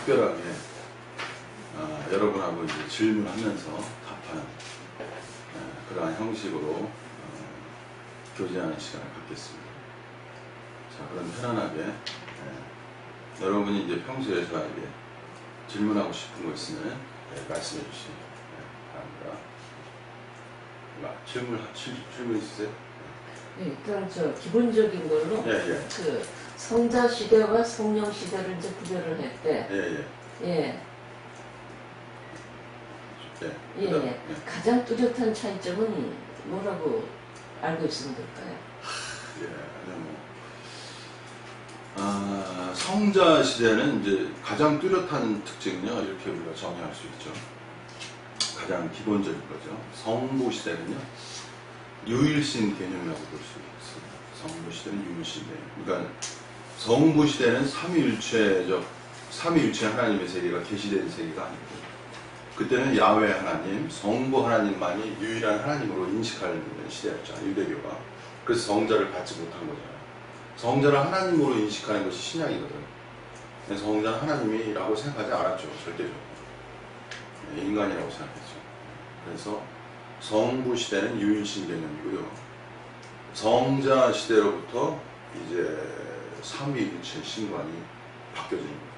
특별하게 여러분하고 이제 질문하면서 답하는 그러한 형식으로 교제하는 시간을 갖겠습니다. 자, 그럼 편안하게 여러분이 이제 평소에 저에게 질문하고 싶은 거 있으면 말씀해 주시기 바랍니다. 질문 있으세요? 네, 일단 저 기본적인 걸로 그 성자 시대와 성령 시대를 이제 구별을 했대. 가장 뚜렷한 차이점은 뭐라고 알고 있으면 될까요? 성자 시대는 이제 가장 뚜렷한 특징은요, 이렇게 우리가 정의할 수 있죠. 가장 기본적인 거죠. 성부 시대는요, 유일신 개념이라고 볼 수 있습니다. 성부 시대는 유일신 개념. 그러니까 성부 시대는 삼위일체 하나님의 세계가 계시된 세계가 아니고, 그때는 야훼 하나님, 성부 하나님만이 유일한 하나님으로 인식하는 시대였잖아요, 유대교가. 그래서 성자를 받지 못한 거잖아요. 성자를 하나님으로 인식하는 것이 신약이거든. 성자는 하나님이라고 생각하지 않았죠, 절대적으로. 인간이라고 생각했죠. 그래서 성부 시대는 유일신 개념이고요. 성자 시대로부터 이제 삼위일체 신관이 바뀌어지는 거예요.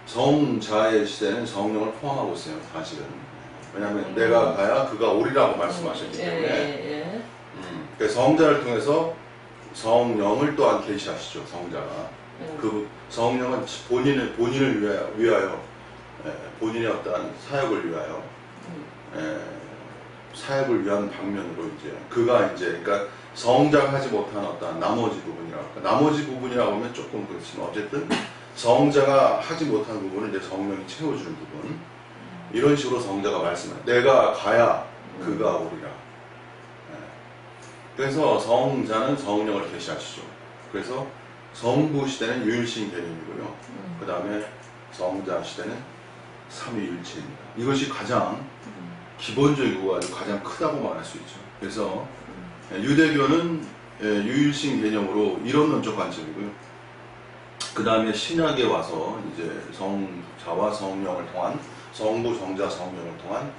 성자의 시대는 성령을 포함하고 있어요, 사실은. 왜냐하면 내가 가야 그가 오리라고 말씀하셨기 때문에. 그래서 성자를 통해서 성령을 또한 계시하시죠, 성자가. 그 성령은 본인을 위하여 본인의 어떠한 사역을 위하여 사역을 위한 방면으로 이제 그가 이제 그러니까 성자가 하지 못한 어떠한 나머지 부분이라고 나머지 부분이라고 하면 조금 그렇지만 어쨌든 성자가 하지 못한 부분을 이제 성령이 채워주는 부분, 이런 식으로 성자가 말씀해요. 내가 가야 그가 오리라. 그래서 성자는 성령을 계시하시죠. 그래서 성부 시대는 유일신 개념이고요. 그 다음에 성자 시대는 삼위일체입니다. 이것이 가장 기본적이고 아주 가장 크다고 말할 수 있죠. 그래서 유대교는 유일신 개념으로 이론론적 관점이고요. 그 다음에 신약에 와서 이제 성자와 성령을 통한 성부, 성자, 성령을 통한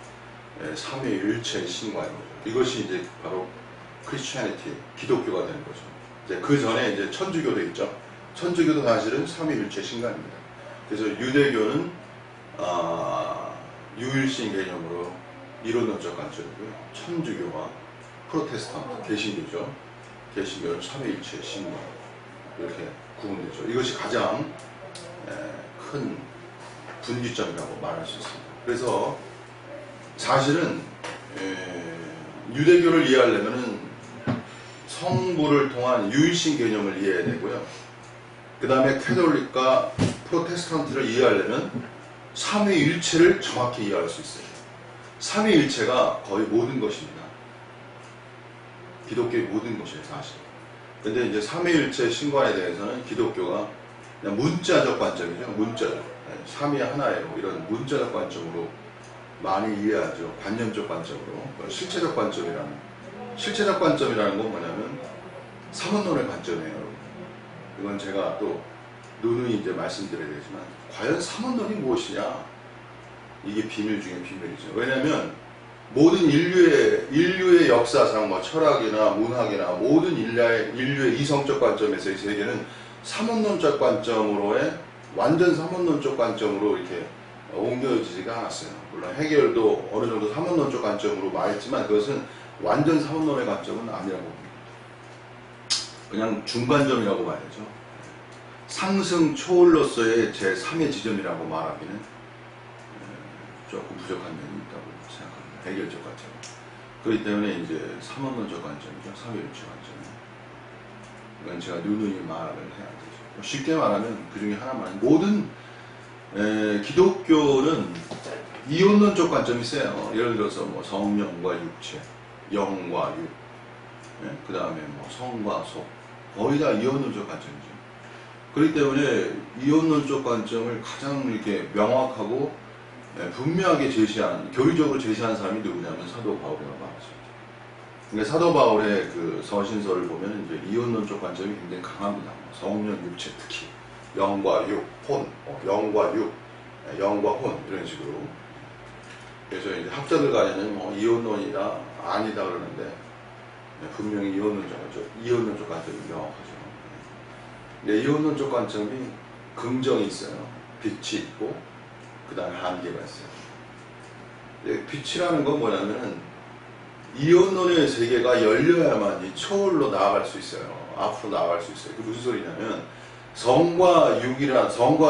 삼위일체의 신과인 거죠. 이것이 이제 바로 크리스천리티, 기독교가 되는 거죠. 이제 그 전에 이제 천주교도 있죠. 천주교도 사실은 삼위일체 신관입니다. 그래서 유대교는 유일신 개념으로 이론론적 관점이고요. 천주교와 프로테스탄트, 개신교죠. 개신교는 삼위일체 신관, 이렇게 구분되죠. 이것이 가장 큰 분기점이라고 말할 수 있습니다. 그래서 사실은 유대교를 이해하려면은 성부를 통한 유일신 개념을 이해해야 되고요. 그 다음에 캐톨릭과 프로테스탄트를 이해하려면 삼위일체를 정확히 이해할 수 있어요. 삼위일체가 거의 모든 것입니다. 기독교의 모든 것이에요, 사실. 근데 이제 삼위일체 신관에 대해서는 기독교가 그냥 문자적 관점이죠. 문자적. 삼위 하나예요. 이런 문자적 관점으로 많이 이해하죠. 관념적 관점으로. 실체적 관점이라는 건 뭐냐면 삼원론의 관점이에요. 이건 제가 또 누누이 이제 말씀드려야 되지만 과연 삼원론이 무엇이냐? 이게 비밀 중에 비밀이죠. 왜냐하면 모든 인류의 역사상 뭐 철학이나 문학이나 모든 인류의 이성적 관점에서의 세계는 삼원론적 관점으로의 완전 삼원론적 관점으로 이렇게 옮겨지지가 않았어요. 물론 해결도 어느 정도 삼원론적 관점으로 말했지만 그것은 완전 삼원론의 관점은 아니라고 봅니다. 그냥 중간점이라고 말하죠. 상승 초월로서의 제3의 지점이라고 말하기는 조금 부족한 면이 있다고 생각합니다. 해결적 관점. 그렇기 때문에 이제 삼원론적 관점이죠. 삼위일체 관점. 이건 제가 누누이 말을 해야 되죠. 쉽게 말하면 그 중에 하나만 모든 기독교는 이혼론적 관점이 세요. 예를 들어서 뭐 성령과 육체, 영과 육, 그 다음에 뭐 성과 속, 거의 다 이혼론적 관점이죠. 그렇기 때문에 이혼론적 관점을 가장 이렇게 명확하고 분명하게 제시한, 교리적으로 제시한 사람이 누구냐면 사도 바울이라고 말하죠. 그러니까 사도 바울의 그 서신서를 보면 이제 이혼론적 관점이 굉장히 강합니다. 성령, 육체 특히 영과 육, 혼, 영과 육, 영과 혼 이런 식으로. 그래서 이제 학자들 간에는 뭐 이혼론이다 아니다 그러는데 분명히 이혼론적 관점이 명확하죠. 근데 이혼론적 관점이 긍정이 있어요. 빛이 있고 그 다음에 한계가 있어요. 빛이라는 건 뭐냐면은 이혼론의 세계가 열려야만이 초월로 나아갈 수 있어요. 앞으로 나아갈 수 있어요. 그게 무슨 소리냐면 성과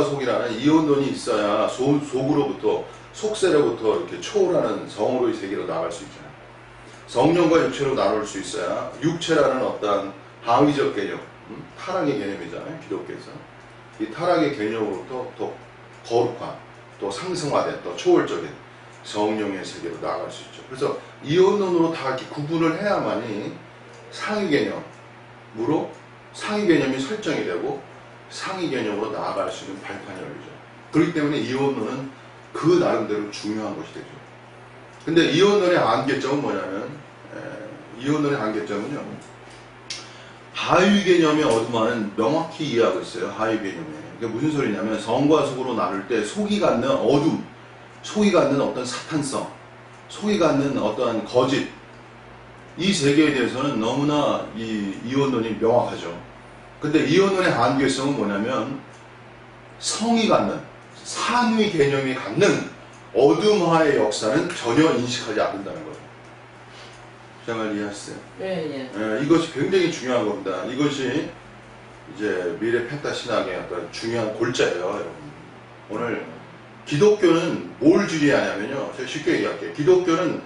속이라는 이혼론이 있어야 속으로부터 속세로부터 이렇게 초월하는 성으로의 세계로 나아갈 수 있잖아요. 성령과 육체로 나눌 수 있어야 육체라는 어떠한 하위적 개념, 타락의 개념이잖아요. 기독교에서. 이 타락의 개념으로부터 더 거룩한, 또 상승화된, 또 초월적인 성령의 세계로 나아갈 수 있죠. 그래서 이혼론으로 다 이렇게 구분을 해야만이 상위 개념으로 상위 개념이 설정이 되고 상위 개념으로 나아갈 수 있는 발판이 열리죠. 그렇기 때문에 이혼론은 그 나름대로 중요한 것이 되죠. 근데 이혼론의 한계점은 뭐냐면 이혼론의 한계점은요. 하위 개념의 어둠화는 명확히 이해하고 있어요. 하위 개념에. 그게 무슨 소리냐면 성과 속으로 나눌 때 속이 갖는 어둠, 속이 갖는 어떤 사탄성, 속이 갖는 어떠한 거짓, 이 세계에 대해서는 너무나 이 이혼론이 명확하죠. 근데 이혼론의 한계성은 뭐냐면 성이 갖는, 상위 개념이 갖는 어둠화의 역사는 전혀 인식하지 않는다는 거예요. 제 말 이해하시죠? 네. 이것이 굉장히 중요한 겁니다. 이것이 이제 미래 펜타 신학의 어떤 중요한 골자예요, 여러분. 오늘 기독교는 뭘 중요하냐면요. 제가 쉽게 얘기할게요. 기독교는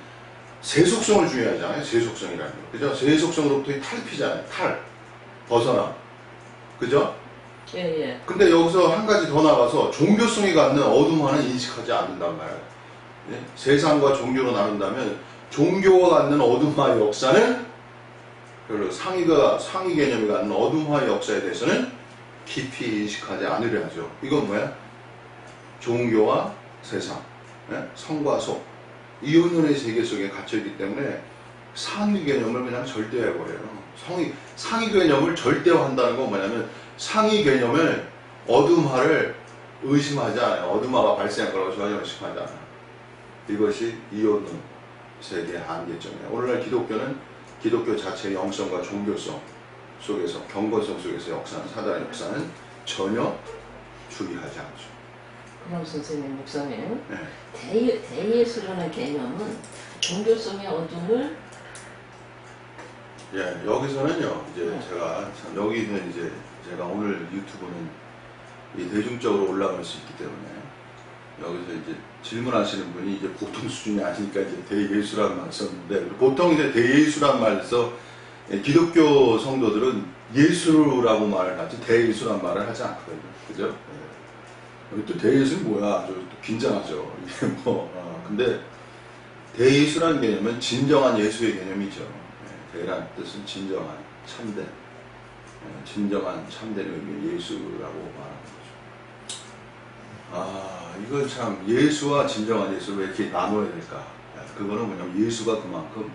세속성을 중요하잖아요. 세속성이라는 거. 그죠? 세속성으로부터 탈피잖아요. 벗어나. 그죠? 예. 근데 여기서 한 가지 더 나가서 종교성이 갖는 어둠화는 인식하지 않는단 말이에요. 네? 세상과 종교로 나눈다면 종교가 갖는 어둠화의 역사는 그리고 상위 개념이 갖는 어둠화의 역사에 대해서는 깊이 인식하지 않으려 하죠. 이건 뭐야? 종교와 세상, 네? 성과 속, 이혼론의 세계 속에 갇혀있기 때문에 상위 개념을 그냥 절대화해버려요. 상위 개념을 절대화한다는 건 뭐냐면 상위 개념을 어둠화를 의심하지 않아요. 어둠화가 발생할 거라고 전혀 의심하지 않아요. 이것이 이혼론 세계의 한계점이에요. 오늘날 기독교는 기독교 자체의 영성과 종교성 속에서 경건성 속에서 역사는 사단의 역사는 전혀 주의하지 않죠. 그럼 선생님, 목사님, 네. 대예수라는 개념은 종교성의 어둠을 여기서는요, 이제 여기는 이제 제가 오늘 유튜브는 이 대중적으로 올라갈 수 있기 때문에 여기서 이제 질문하시는 분이 이제 보통 수준이 아니니까 이제 대예수란 말을 썼는데 보통 이제 대예수란 말을 써 기독교 성도들은 예수라고 말을 하지 대예수란 말을 하지 않거든요. 그죠? 여기 또 대예수는 뭐야? 또 긴장하죠. 이게 근데 대예수라는 개념은 진정한 예수의 개념이죠. 대란 뜻은 진정한, 참된, 진정한 참된 의미 예수라고 말하는 거죠. 이걸 참 예수와 진정한 예수를 왜 이렇게 나눠야 될까? 그거는 뭐냐면 예수가 그만큼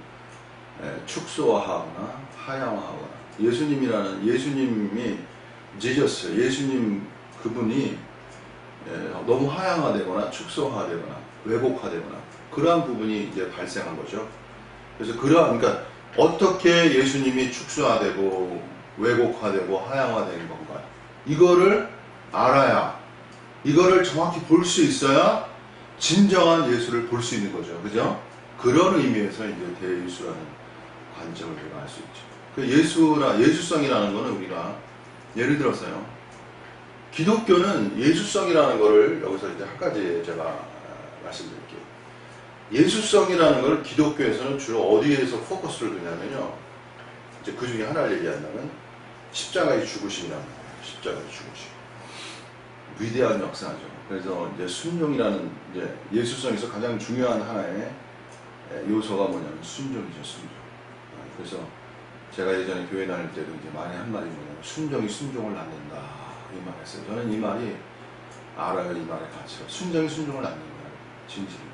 축소화하거나 하향화하거나 예수님이 지저스, 예수님 그분이 너무 하향화되거나 축소화되거나 왜곡화되거나 그러한 부분이 이제 발생한 거죠. 그래서 그러니까 어떻게 예수님이 축소화되고 왜곡화되고 하향화된 건가? 이거를 알아야, 이거를 정확히 볼 수 있어야 진정한 예수를 볼 수 있는 거죠. 그죠? 그런 의미에서 이제 대예수라는 관점을 우리가 알 수 있죠. 그 예수성이라는 거는 우리가 예를 들어서요. 기독교는 예수성이라는 거를 여기서 이제 한 가지 제가 말씀드릴게요. 예수성이라는 걸 기독교에서는 주로 어디에서 포커스를 두냐면요. 이제 그 중에 하나를 얘기한다면 십자가의 죽으심이라는 거예요. 십자가의 죽으심. 위대한 역사죠. 그래서 이제 순종이라는 이제 예수성에서 가장 중요한 하나의 요소가 뭐냐면 순종이죠. 순종. 그래서 제가 예전에 교회 다닐 때도 이제 많이 한 말이 뭐냐면 순종이 순종을 낳는다. 이 말을 했어요. 저는 이 말이 알아요. 이 말의 가치가. 순종이 순종을 낳는 거예요. 진실이.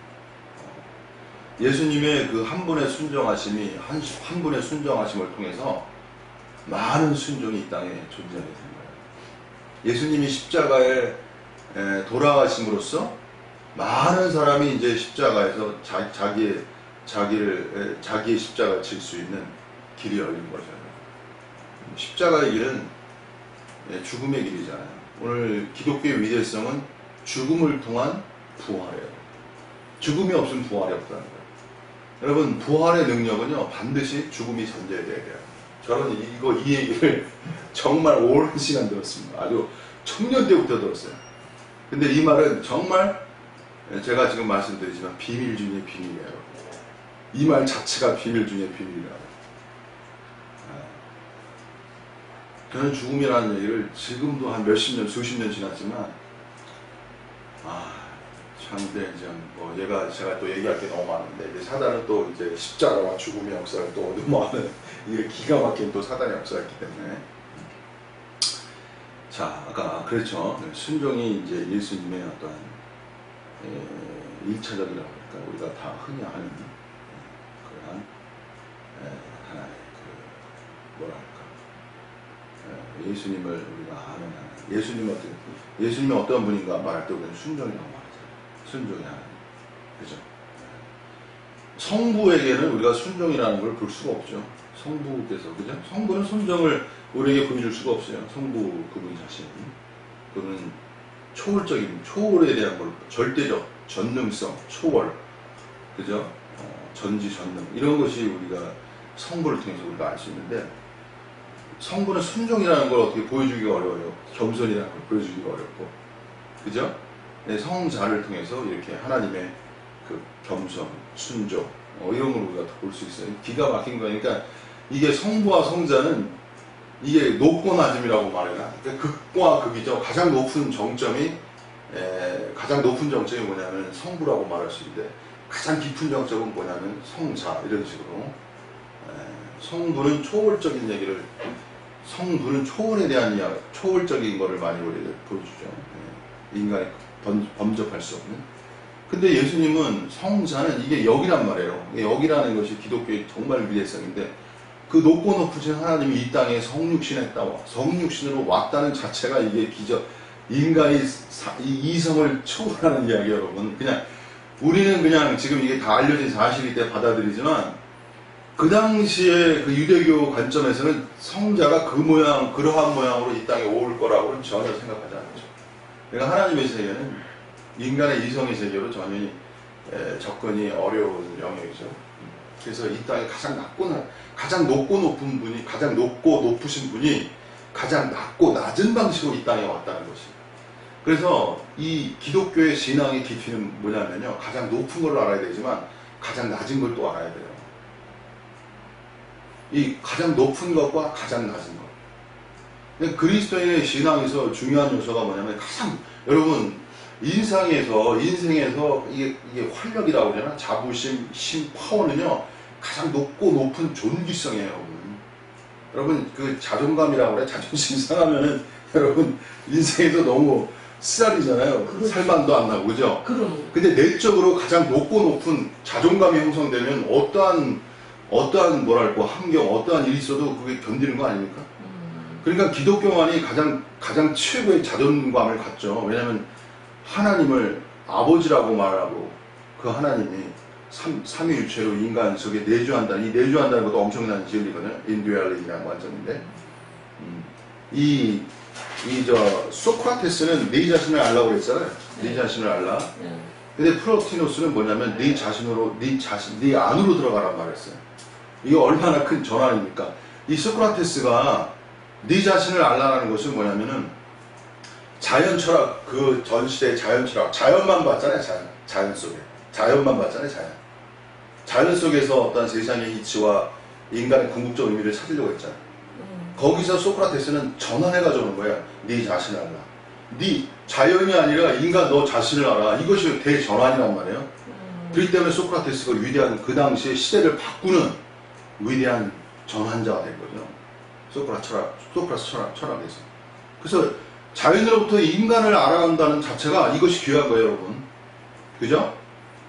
예수님의 그 한 분의 순종하심이 한 분의 순종하심을 통해서 많은 순종이 이 땅에 존재하게 된 거예요. 예수님이 십자가에 돌아가심으로써 많은 사람이 이제 십자가에서 자기의 십자가를 질 수 있는 길이 열린 거죠. 십자가의 길은 죽음의 길이잖아요. 오늘 기독교의 위대성은 죽음을 통한 부활이에요. 죽음이 없으면 부활이 없다는 거예요. 여러분, 부활의 능력은요, 반드시 죽음이 전제돼야 돼요. 저는 이 얘기를 정말 오랜 시간 들었습니다. 아주 청년 때부터 들었어요. 근데 이 말은 정말 제가 지금 말씀드리지만 비밀 중에 비밀이에요. 이 말 자체가 비밀 중에 비밀이에요. 저는 죽음이라는 얘기를 지금도 한 몇십 년, 수십 년 지났지만, 참, 이제 뭐, 제가 또 얘기할 게 너무 많은데, 이제 사단은 또 이제 십자가와 죽음의 역사를 또 얻어모아는, 이게 기가 막힌 또 사단의 역사였기 때문에. 자, 아까 그렇죠. 순종이 이제 예수님의 어떤, 1차적이라고 할까, 우리가 다 흔히 아는, 그러한, 하나의 뭐랄까. 예수님을 우리가 아는 하나님. 예수님이 어떤 분인가 말할 때 우리는 순종이라고 말하잖아요. 순종이 하나님. 그죠? 성부에게는 우리가 순종이라는 걸 볼 수가 없죠. 성부께서, 그죠? 성부는 순종을 우리에게 보여줄 수가 없어요. 성부 그분 자신. 그분은 초월적인, 초월에 대한 걸, 절대적, 전능성, 초월. 그죠? 전지전능. 이런 것이 우리가 성부를 통해서 우리가 알 수 있는데, 성부는 순종이라는 걸 어떻게 보여주기가 어려워요. 겸손이라는 걸 보여주기가 어렵고. 그죠? 네, 성자를 통해서 이렇게 하나님의 그 겸손, 순종, 이런 걸 우리가 볼 수 있어요. 기가 막힌 거니까 이게 성부와 성자는 이게 높고 낮음이라고 말해요. 그러니까 극과 극이죠. 가장 높은 정점이 뭐냐면 성부라고 말할 수 있는데 가장 깊은 정점은 뭐냐면 성자, 이런 식으로. 성부는 초월적인 얘기를, 성부는 초월에 대한 이야기, 초월적인 거를 많이 우리를 보여주죠. 인간이 범접할 수 없는. 근데 예수님은 성자는 이게 역이란 말이에요. 역이라는 것이 기독교의 정말 위대성인데, 그 높고 높으신 하나님이 이 땅에 성육신으로 왔다는 자체가 이게 기적, 인간이 이성을 초월하는 이야기예요, 여러분. 그냥 우리는 그냥 지금 이게 다 알려진 사실일 때 받아들이지만, 그 당시에 그 유대교 관점에서는 성자가 그러한 모양으로 이 땅에 올 거라고는 전혀 생각하지 않죠. 그러니까 하나님의 세계는 인간의 이성의 세계로 전혀 접근이 어려운 영역이죠. 그래서 이 땅에 가장 높고 높은 분이, 가장 높고 높으신 분이 가장 낮고 낮은 방식으로 이 땅에 왔다는 것입니다. 그래서 이 기독교의 신앙의 깊이는 뭐냐면요, 가장 높은 걸 알아야 되지만 가장 낮은 걸 또 알아야 돼요. 이 가장 높은 것과 가장 낮은 것. 그리스도인의 신앙에서 중요한 요소가 뭐냐면, 여러분, 인생에서 이게 활력이라고 그러나, 자부심, 힘, 파워는요, 가장 높은 존귀성이에요, 여러분. 그 자존감이라고 그래, 자존심 상하면은, 여러분, 인생에서 너무 쓰라리잖아요. 그렇죠. 살만도 안 나고, 그죠? 그럼. 근데 내적으로 가장 높은 자존감이 형성되면 어떠한 뭐랄까 환경, 어떠한 일이 있어도 그게 견디는 거 아닙니까? 그러니까 기독교만이 가장 최고의 자존감을 갖죠. 왜냐하면 하나님을 아버지라고 말하고, 그 하나님이 삼위일체로 인간 속에 내주한다는, 이 내주한다는 것도 엄청난 진리거든요. 인듀얼리티라는 관점인데, 소크라테스는 네 자신을 알라고 그랬잖아요. 네 자신을 알라. 근데 프로티노스는 뭐냐면 네 안으로 들어가란 말했어요. 이게 얼마나 큰 전환입니까? 이 소크라테스가 네 자신을 알라는 것은 뭐냐면은 자연 철학, 그 전 시대의 자연 철학, 자연만 봤잖아요. 자연 속에. 자연만 봤잖아요. 자연 속에서 어떤 세상의 이치와 인간의 궁극적 의미를 찾으려고 했잖아요. 거기서 소크라테스는 전환해가지고 오는 거예요. 네 자신을 알라. 네 자연이 아니라 인간 너 자신을 알아. 이것이 대전환이란 말이에요. 그렇기 때문에 소크라테스가 위대한, 그 당시에 시대를 바꾸는 위대한 전환자가 된 거죠. 소크라테스 철학에서. 그래서 자연으로부터 인간을 알아간다는 자체가 이것이 귀한 거예요, 여러분. 그죠?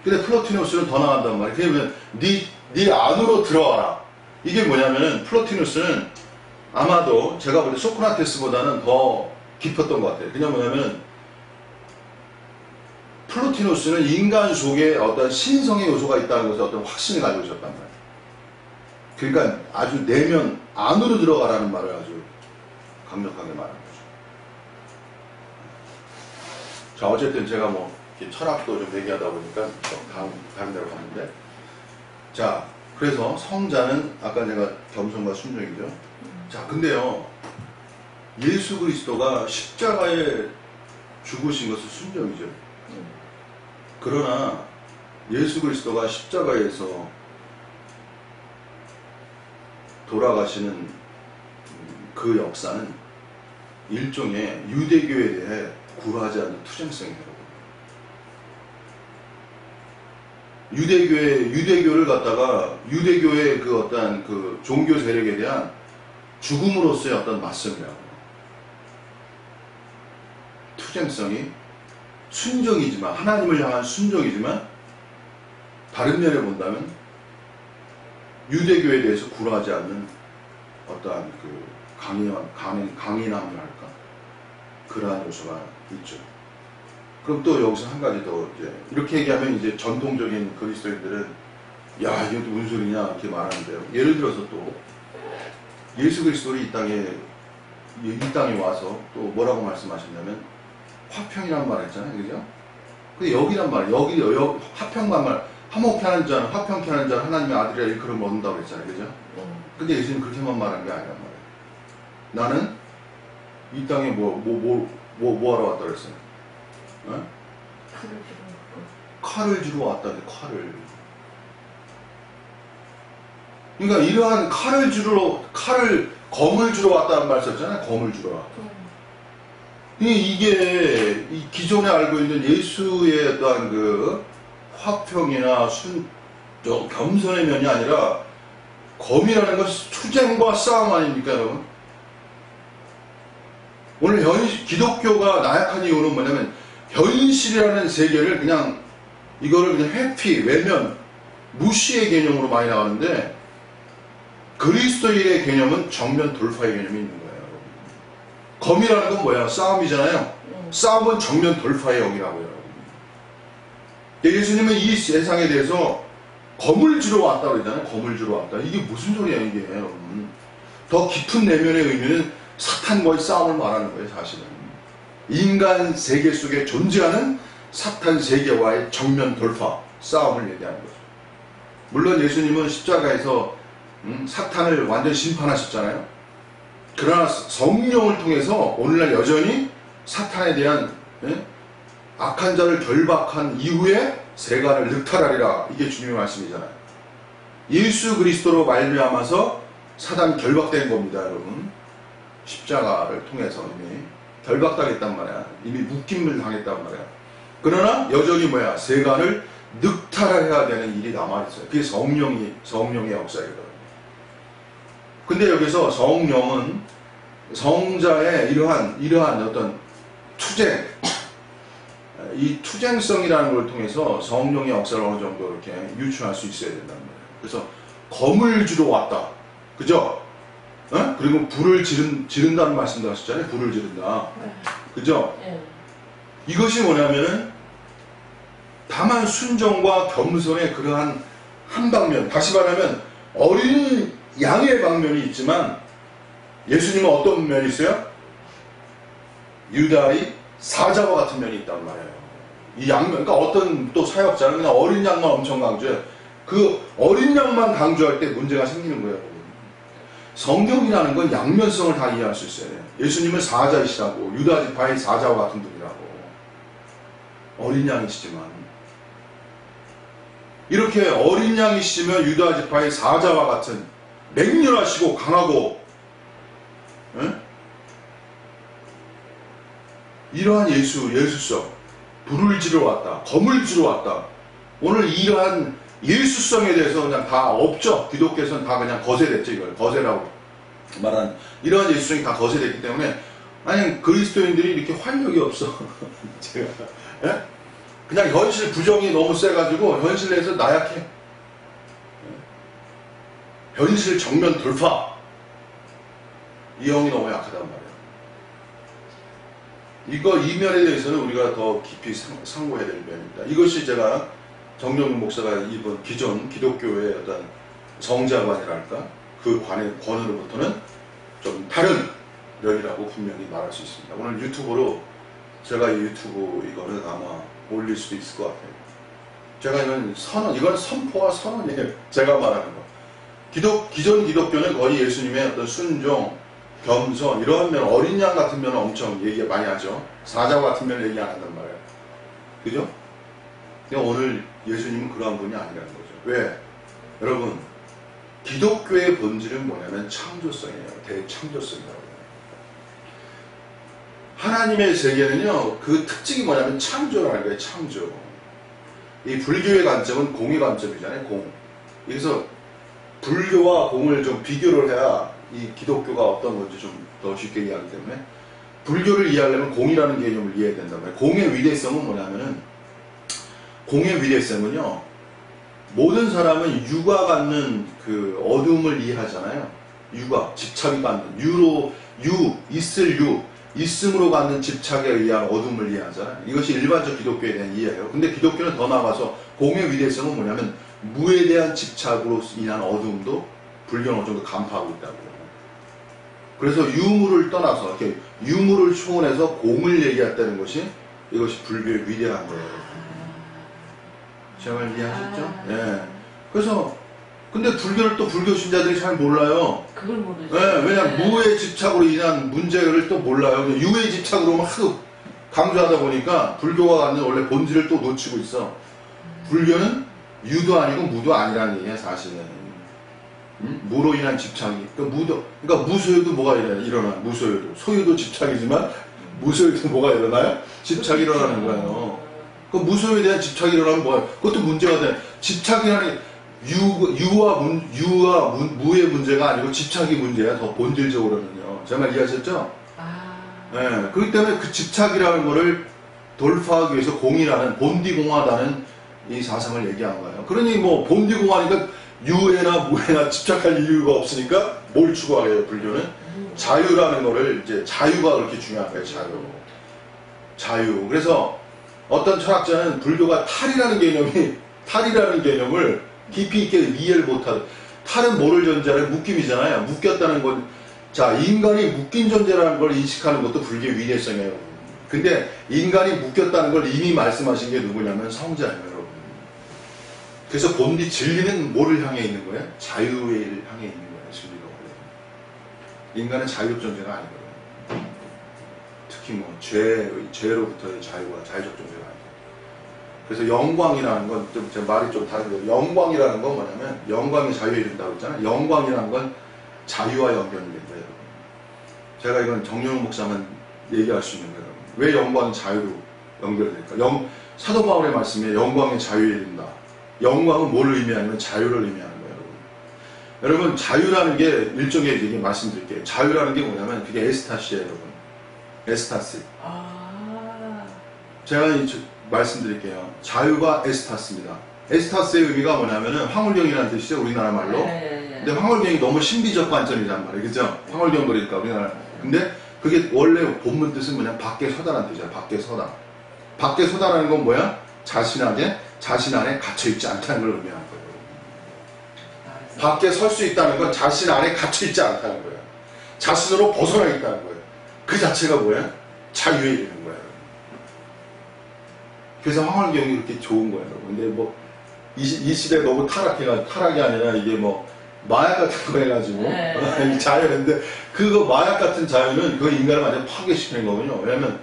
근데 플로티누스는 더 나간단 말이에요. 그러면 네 안으로 들어와라. 이게 뭐냐면은, 플로티누스는 아마도 제가 볼 때 소크라테스보다는 더 깊었던 것 같아요. 그냥 뭐냐면, 플로티누스는 인간 속에 어떤 신성의 요소가 있다는 것에 어떤 확신을 가지고 있었단 말이에요. 그러니까 아주 내면 안으로 들어가라는 말을 아주 강력하게 말하는 거죠. 자, 어쨌든 제가 뭐 철학도 좀 얘기하다 보니까 다른 데로 갔는데, 자, 그래서 성자는 아까 제가 겸손과 순종이죠. 자, 근데요, 예수 그리스도가 십자가에 죽으신 것은 순종이죠. 그러나 예수 그리스도가 십자가에서 돌아가시는 그 역사는 일종의 유대교에 대해 굴하지 않는 투쟁성이에요. 유대교를 갖다가 유대교의 그 어떤 그 종교 세력에 대한 죽음으로서의 어떤 맞선이라고. 투쟁성이 순종이지만, 하나님을 향한 순종이지만, 다른 면에 본다면 유대교에 대해서 굴하지 않는 어떠한 그 강인함이랄까, 그러한 요소가 있죠. 그럼 또 여기서 한 가지 더, 이제 이렇게 얘기하면 이제 전통적인 그리스도인들은 야, 이게 또 무슨 소리냐 이렇게 말하는데요. 예를 들어서 또 예수 그리스도를 이 땅에 와서 또 뭐라고 말씀하셨냐면 화평이란 말 했잖아요, 그죠? 근데 여기란 말이에요. 여기 화평만 말, 화목케 하는 자는, 화평케 하는 자는 하나님의 아들이라 일컬음 얻는다고 했잖아요, 그죠? 근데 예수님 그렇게만 말한 게 아니란 말이에요. 나는 이 땅에 뭐 하러 왔다 그랬어요? 어? 칼을 주러 왔다, 칼을. 그러니까 이러한 검을 주러 왔다는 말 썼잖아요, 검을 주러 왔다. 이게 기존에 알고 있는 예수의 어떠한 그 화평이나 겸손의 면이 아니라 검이라는 것은 투쟁과 싸움 아닙니까, 여러분? 오늘 기독교가 나약한 이유는 뭐냐면 현실이라는 세계를 이거를 그냥 회피, 외면, 무시의 개념으로 많이 나가는데 그리스도인의 개념은 정면 돌파의 개념이 있는 거예요. 검이라는 건 뭐야? 싸움이잖아요. 싸움은 정면 돌파의 영이라고요. 예수님은 이 세상에 대해서 검을 주러 왔다고 그러잖아요. 검을 주러 왔다. 이게 무슨 소리야, 이게. 더 깊은 내면의 의미는 사탄과의 싸움을 말하는 거예요, 사실은. 인간 세계 속에 존재하는 사탄 세계와의 정면 돌파, 싸움을 얘기하는 거죠. 물론 예수님은 십자가에서 사탄을 완전 심판하셨잖아요. 그러나 성령을 통해서 오늘날 여전히 사탄에 대한 악한 자를 결박한 이후에 세간을 늑탈하리라. 이게 주님의 말씀이잖아요. 예수 그리스도로 말미암아서 사단 결박된 겁니다, 여러분. 십자가를 통해서 이미 결박당했단 말이야. 이미 묶임을 당했단 말이야. 그러나 여전히 세간을 늑탈해야 되는 일이 남아있어요. 그게 성령의 역사이거든요. 근데 여기서 성령은 성자의 이러한 어떤 투쟁, 이 투쟁성이라는 걸 통해서 성령의 역사를 어느 정도 이렇게 유추할 수 있어야 된다는 거예요. 그래서 검을 주러 왔다. 그죠? 그리고 불을 지른다는 말씀도 하셨잖아요. 불을 지른다. 그죠? 이것이 뭐냐면은 다만 순종과 겸손의 그러한 한 방면, 다시 말하면 어린 양의 방면이 있지만 예수님은 어떤 면이 있어요? 유다의 사자와 같은 면이 있단 말이에요. 이 양면, 그러니까 어떤 또 사역자는 그냥 어린 양만 엄청 강조해. 그 어린 양만 강조할 때 문제가 생기는 거예요. 성경이라는 건 양면성을 다 이해할 수 있어야 돼요. 예수님은 사자이시라고, 유다 지파의 사자와 같은 분이라고. 어린 양이시지만 이렇게 어린 양이시면 유다 지파의 사자와 같은 맹렬하시고 강하고 이러한 예수성, 불을 지러 왔다, 검을 지러 왔다. 오늘 이러한 예수성에 대해서 그냥 다 없죠. 기독교에서는 다 그냥 거세됐죠. 이걸 거세라고 말하는 이러한 예수성이 다 거세됐기 때문에 아니 그리스도인들이 이렇게 활력이 없어. 제가 그냥 현실 부정이 너무 세가지고 현실 내에서 나약해. 현실 정면 돌파. 이 영이 너무 약하단 말이에요. 이 면에 대해서는 우리가 더 깊이 상고해야 될 면입니다. 이것이 제가 정영훈 목사가 이번 기존 기독교의 어떤 정자관이랄까 그 권으로부터는 좀 다른 면이라고 분명히 말할 수 있습니다. 오늘 유튜브로 제가 이 유튜브 이거는 아마 올릴 수도 있을 것 같아요. 제가 이건 선포와 선언이에요. 제가 말하는 거. 기존 기독교는 거의 예수님의 어떤 순종, 겸손, 이러한 면, 어린 양 같은 면은 엄청 얘기 많이 하죠. 사자 같은 면을 얘기 안 한단 말이에요. 그죠? 근데 오늘 예수님은 그러한 분이 아니라는 거죠. 왜? 여러분, 기독교의 본질은 뭐냐면 창조성이에요. 대창조성이라고. 하나님의 세계는요, 그 특징이 뭐냐면 창조라는 거예요. 창조. 이 불교의 관점은 공의 관점이잖아요. 공. 그래서 불교와 공을 좀 비교를 해야 이 기독교가 어떤 건지 좀 더 쉽게 이해하기 때문에 불교를 이해하려면 공이라는 개념을 이해해야 된단 말이에요. 공의 위대성은 뭐냐면은 공의 위대성은요, 모든 사람은 유가 갖는 그 어둠을 이해하잖아요. 유가, 집착이 갖는 있음으로 갖는 집착에 의한 어둠을 이해하잖아요. 이것이 일반적 기독교에 대한 이해예요. 근데 기독교는 더 나아가서 공의 위대성은 뭐냐면 무에 대한 집착으로 인한 어둠도 불교는 어느 정도 간파하고 있다고요. 그래서 유무를 떠나서 이렇게 유무를 초월해서 공을 얘기했다는 것이 이것이 불교의 위대한 거예요. 제 말 이해하셨죠? 예. 그래서 근데 불교를 또 불교 신자들이 잘 몰라요. 그걸 모르죠. 예, 왜냐면 무의 집착으로 인한 문제를 또 몰라요. 유의 집착으로만 하도 강조하다 보니까 불교가 갖는 원래 본질을 또 놓치고 있어. 불교는 유도 아니고 무도 아니라는 얘기야, 사실은. 무로 인한 집착이. 그러니까 무소유도 뭐가 일어나? 무소유도. 소유도 집착이지만 무소유도 뭐가 일어나요? 집착이 일어나는 거예요. 그 무소유에 대한 집착이 일어나면 뭐야? 그것도 문제가 돼. 집착이라는 유와 무의 문제가 아니고 집착이 문제야. 더 본질적으로는요. 제 말 이해하셨죠? 네, 그렇기 때문에 그 집착이라는 거를 돌파하기 위해서 공이라는 본디공하다는 이 사상을 얘기한 거예요. 그러니 뭐 본디공하니까 유에나 무에나 집착할 이유가 없으니까 뭘 추구하게요? 불교는 자유라는 거를 이제 자유가 그렇게 중요한 거예요. 자유. 그래서 어떤 철학자는 불교가 탈이라는 개념을 깊이 있게 이해를 못하는. 탈은 뭐를 전제하는? 묶임이잖아요. 묶였다는 건, 자, 인간이 묶인 존재라는 걸 인식하는 것도 불교의 위대성이에요. 근데 인간이 묶였다는 걸 이미 말씀하신 게 누구냐면 성자예요, 여러분. 그래서 본디 진리는 뭐를 향해 있는 거예요? 자유를 향해 있는 거예요, 진리가. 인간은 자유적 존재가 아니거든요. 특히 뭐 죄로부터의 자유적 존재가 아니에요. 그래서 영광이라는 건, 제 말이 좀 다른데, 영광이라는 건 뭐냐면, 영광이 자유에 이른다고 했잖아요. 영광이라는 건 자유와 연결이 된다, 여러분. 제가 이건 정영훈 목사만 얘기할 수 있는 거예요. 왜 영광이 자유로 연결될까? 사도 바울의 말씀에 영광이 자유에 이른다. 영광은 뭘 의미하냐면 자유를 의미하는 거예요, 여러분. 여러분, 자유라는 게 일종의 얘기 말씀드릴게요. 자유라는 게 뭐냐면 그게 에스타시예요, 여러분. 에스타스. 제가 말씀드릴게요. 자유가 에스타스입니다. 에스타스의 의미가 뭐냐면은 황홀경이라는 뜻이죠, 우리나라 말로. 근데 황홀경이 너무 신비적 관점이란 말이에요, 그죠? 황홀경 그러니까 우리나라. 근데 그게 원래 본문 뜻은 뭐냐? 밖에 서다라는 뜻이야. 밖에 서다. 밖에 서다라는 건 뭐야? 자신 안에 갇혀있지 않다는 걸 의미하는 거예요. 밖에 설 수 있다는 건 자신 안에 갇혀있지 않다는 거예요. 자신으로 벗어나 있다는 거예요. 그 자체가 뭐야? 자유에 이르는 거예요. 그래서 황홀경이 그렇게 좋은 거예요. 근데 뭐 이 시대에 너무 타락이 아니라 이게 뭐 마약 같은 거 해가지고 자유인데, 그거 마약 같은 자유는 그 인간을 완전 파괴시키는 거군요. 왜냐면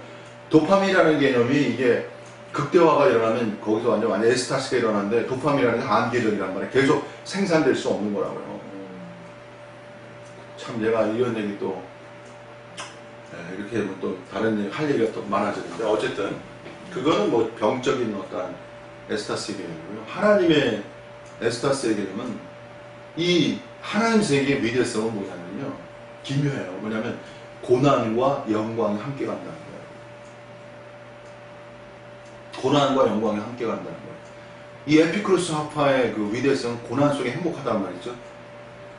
도파민이라는 개념이 이게 극대화가 일어나면 거기서 완전 에스타스가 일어나는데, 도파민이라는 게 한계적이란 말이에요. 계속 생산될 수 없는 거라고요. 참 얘가 이런 얘기 또 이렇게 하면 또 다른 얘기 할 얘기가 또 많아지는데, 어쨌든 그거는 뭐 병적인 어떤 에스타스의 개념이고요. 하나님의 에스타스의 개념은 이 하나님 세계의 위대성은 뭐냐면요, 기묘해요. 뭐냐면 고난과 영광이 함께 간다는 거예요. 고난과 영광이 함께 간다는 거예요. 이 에피크루스 학파의 그 위대성은 고난 속에 행복하단 말이죠.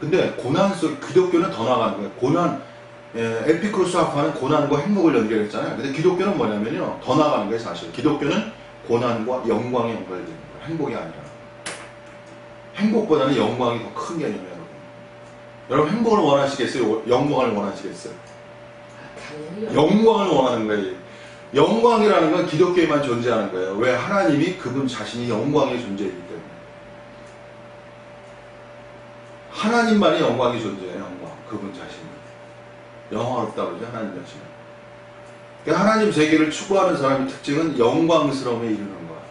근데 고난 속, 기독교는 더 나가는 거예요. 에피크로스아파는 고난과 행복을 연결했잖아요. 근데 기독교는 뭐냐면요, 더 나아가는 거예요. 사실 기독교는 고난과 영광에 연결되는 거예요. 행복이 아니라. 행복보다는 영광이 더 큰 개념이에요. 여러분. 여러분 행복을 원하시겠어요? 영광을 원하시겠어요? 당연히 영광을 원하는 거예요. 영광이라는 건 기독교에만 존재하는 거예요. 왜? 하나님이 그분 자신이 영광의 존재이기 때문에. 하나님만이 영광이 존재해요. 영광. 그분 자신이. 영화롭다고 그러죠. 하나님 자신은. 그러니까 하나님 세계를 추구하는 사람의 특징은 영광스러움에 이르는 거예요.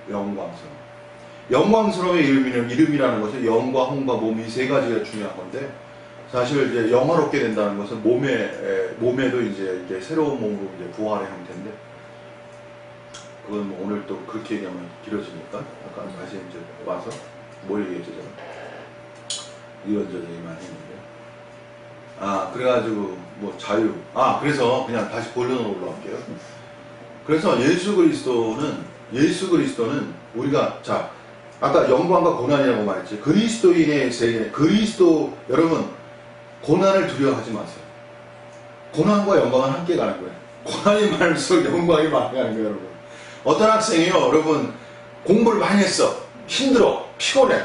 영광스러움. 영광스러움의 이름이라는 것은 영과 홍과 몸 이 세 가지가 중요한 건데, 사실 이제 영화롭게 된다는 것은 몸에도 이제 새로운 몸으로 이제 부활의 형태인데, 그건 뭐 오늘 또 그렇게 얘기하면 길어지니까 약간 다시 이제 와서 뭐 얘기했죠 제가 이런저런 얘기 많이 했는데, 그래가지고 뭐 자유, 그래서 그냥 다시 본론으로 올라갈게요. 그래서 예수 그리스도는 우리가 자 아까 영광과 고난이라고 말했지. 그리스도인의 세계, 여러분 고난을 두려워하지 마세요. 고난과 영광은 함께 가는 거예요. 고난이 많을수록 영광이 많이 가는 거예요, 여러분. 어떤 학생이요, 여러분 공부를 많이 했어. 힘들어, 피곤해.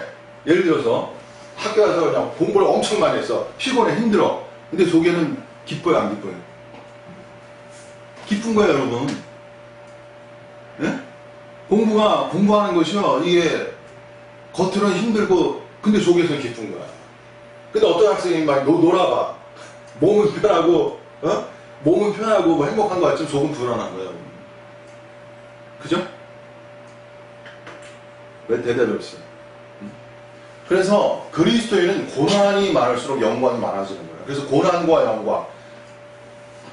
예를 들어서 학교 가서 그냥 공부를 엄청 많이 했어. 피곤해, 힘들어. 근데 속에는 기뻐요, 안 기뻐요? 기쁜 거예요, 여러분. 네? 공부하는 것이요, 이게 겉으로는 힘들고 근데 속에서는 기쁜 거야. 근데 어떤 학생이 막 놀아봐. 몸은 편하고 뭐 행복한 것 같지만 속은 불안한 거야. 그죠? 왜 대답이 없어? 그래서 그리스도인은 고난이 많을수록 영광이 많아지는 거예요. 그래서 고난과 영광,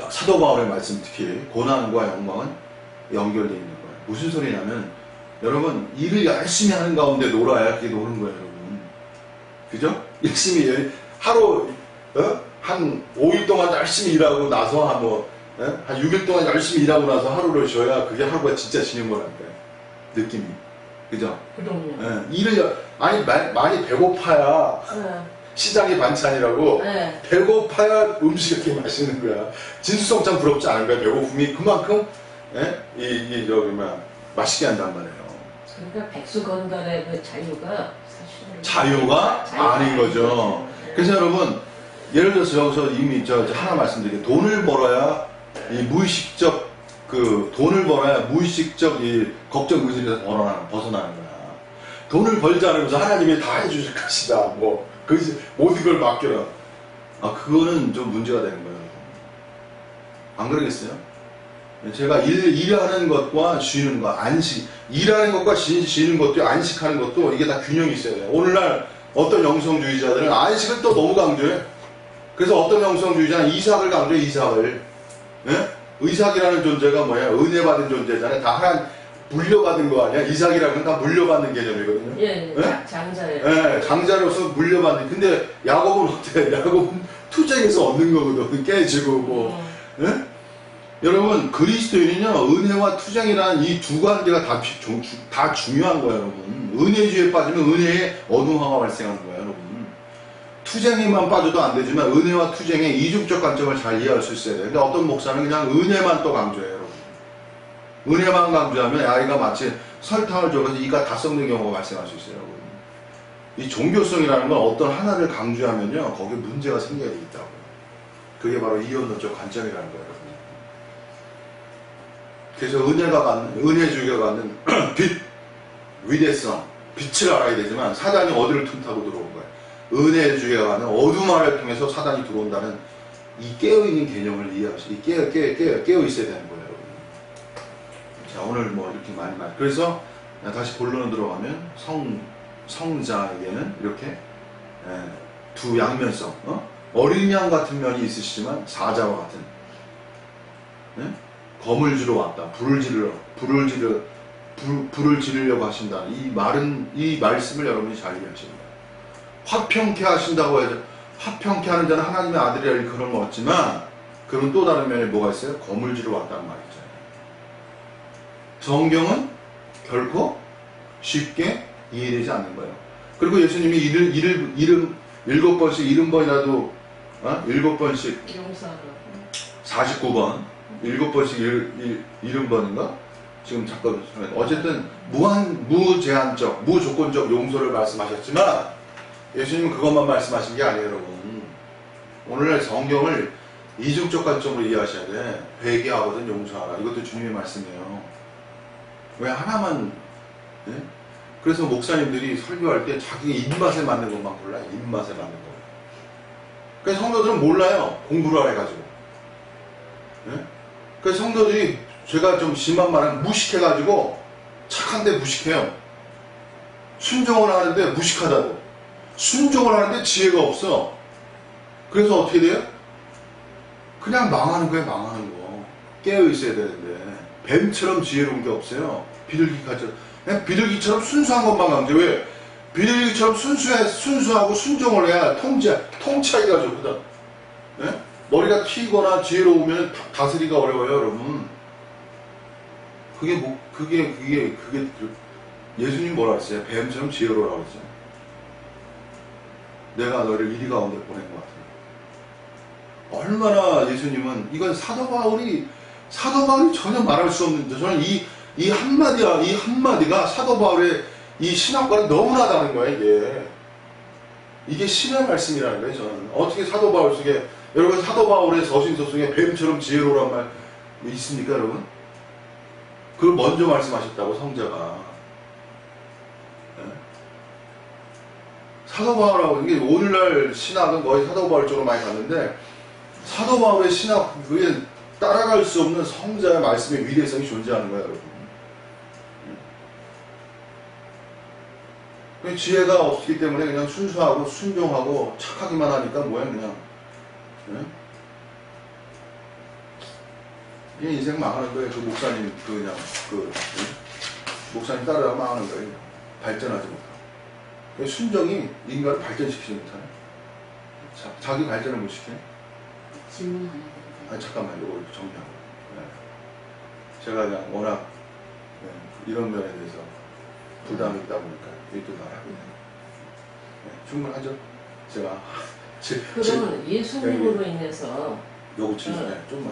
사도 바울의 말씀 특히 고난과 영광은 연결되어 있는 거예요. 무슨 소리냐면 여러분 일을 열심히 하는 가운데 놀아야 그게 노는 거예요, 여러분. 그죠? 열심히 하루 한 5일 동안 열심히 일하고 나서 한 6일 동안 열심히 일하고 나서 하루를 쉬어야 그게 하루가 진짜 지는 거라니까요. 느낌이. 그죠? 그럼요. 일을 많이 배고파야 시장이 반찬이라고. 배고파야 음식이 이렇게 맛있는 거야. 진수성 참 부럽지 않은 거야. 배고픔이 그만큼 맛있게 한단 말이에요. 그러니까 백수건달의 그 자유가 사실은 자유가 아닌 거죠. 그래서 여러분 예를 들어서 여기서 이미 하나 말씀드릴게요. 돈을 벌어야 무의식적 이 걱정 의식에서 벗어나는 거야. 돈을 벌지 않으면서 하나님이 다 해주실 것이다. 모든 걸 맡겨라. 그거는 좀 문제가 되는 거예요. 안 그러겠어요? 제가 일하는 것과 쉬는 것, 일하는 것과 쉬는 것도, 안식하는 것도 이게 다 균형이 있어야 돼요. 오늘날 어떤 영성주의자들은 안식을 또 너무 강조해. 그래서 어떤 영성주의자는 이삭을 강조해, 이삭을. 예? 의삭이라는 존재가 뭐야? 은혜 받은 존재잖아요. 다 하나님 물려받은 거 아니야? 이삭이라는 건 다 물려받는 개념이거든요. 예? 장자예요. 예, 장자로서 물려받는. 근데 야곱은 어때? 야곱은 투쟁에서 얻는 거거든. 깨지고 예? 여러분 그리스도인은요 은혜와 투쟁이라는 이 두 관계가 다 중요한 거예요, 여러분. 은혜주의에 빠지면 은혜의 어둠화가 발생하는 거예요, 여러분. 투쟁에만 빠져도 안 되지만 은혜와 투쟁의 이중적 관점을 잘 이해할 수 있어야 돼요. 근데 어떤 목사는 그냥 은혜만 또 강조해요, 여러분. 은혜만 강조하면 아이가 마치 설탕을 줘서 이가 다 썩는 경우가 발생할 수 있어요, 여러분. 이 종교성이라는 건 어떤 하나를 강조하면요 거기에 문제가 생겨야 되겠다고요. 그게 바로 이원론적 관점이라는 거예요, 여러분. 그래서 은혜주의가 갖는 위대성, 빛을 알아야 되지만 사단이 어디를 틈타고 들어온 거예요. 은혜주의가 갖는 어둠화를 통해서 사단이 들어온다는 이 깨어있는 개념을 이해하시고 깨어 있어야 되는 거예요, 여러분. 자, 오늘 이렇게 많이 그래서 다시 본론으로 들어가면 성자에게는 이렇게 두 양면성, 어린 양 같은 면이 있으시지만 사자와 같은 검을 주러 왔다. 불을 지르려고 하신다. 이 말씀을 여러분이 잘 이해하셔야 돼요. 화평케 하신다고 해서 화평케 하는 자는 하나님의 아들이라 일컬음을 얻지만 그런 또 다른 면에 뭐가 있어요? 검을 지러 왔다는 말이 있잖아요. 성경은 결코 쉽게 이해되지 않는 거예요. 그리고 예수님이 일을 7번씩 70번이라도 7번씩 용서하라. 49번 7번씩 70번인가? 지금 잠깐 어쨌든 무제한적 무조건적 용서를 말씀하셨지만 예수님은 그것만 말씀하신 게 아니에요, 여러분. 오늘날 성경을 이중적 관점으로 이해하셔야 돼. 회개하거든 용서하라. 이것도 주님의 말씀이에요. 왜 하나만 그래서 목사님들이 설교할 때 자기 입맛에 맞는 것만 골라요. 입맛에 맞는 거. 그래서 성도들은 몰라요. 공부를 안 해가지고. 그래서 성도들이 제가 좀 심한 말은 무식해가지고 착한데 무식해요. 순종을 하는데 무식하다고. 순종을 하는데 지혜가 없어. 그래서 어떻게 돼요? 그냥 망하는 거예요. 망하는 거. 깨어있어야 되는데 뱀처럼 지혜로운 게 없어요. 비둘기처럼 그냥 비둘기처럼 순수한 것만 강조. 왜? 비둘기처럼 순수하고 순종을 해야 통치하기가 좋거든. 머리가 튀거나 지혜로우면 다스리기가 어려워요, 여러분. 그게 예수님 뭐라 그랬어요? 뱀처럼 지혜로우라고 그랬어요. 내가 너를 이리 가운데 보낸 것 같아요. 얼마나 예수님은, 이건 사도 바울이 전혀 말할 수 없는데, 저는 이 한마디가 사도 바울의 이 신학과는 너무나 다른 거예요, 이게 신의 말씀이라는 거예요, 저는. 어떻게 사도 바울 속에, 여러분 사도 바울의 서신서 속에 뱀처럼 지혜로우란 말 있습니까, 여러분? 그걸 먼저 말씀하셨다고, 성자가. 사도 바울하고, 이게 오늘날 신학은 거의 사도 바울 쪽으로 많이 갔는데, 사도 바울의 신학, 그게 따라갈 수 없는 성자의 말씀의 위대성이 존재하는 거예요, 여러분. 지혜가 없기 때문에 그냥 순수하고 순종하고 착하기만 하니까 뭐야, 그냥. 이게 인생 망하는 거예요. 그 목사님, 목사님 따라가 망하는 거예요. 발전하지 못하고. 순종이 인간을 발전시키지 못하네. 자기 발전을 못 시키네. 질문 하나 드릴게요. 아니, 잠깐만, 이거 정리하고. 제가 그냥 워낙 이런 면에 대해서 부담이 있다 보니까 이게 또 말하고 있네요. 충분하죠? 제가. 그러면 예수님으로 인해서 요거 치시네, 좀만.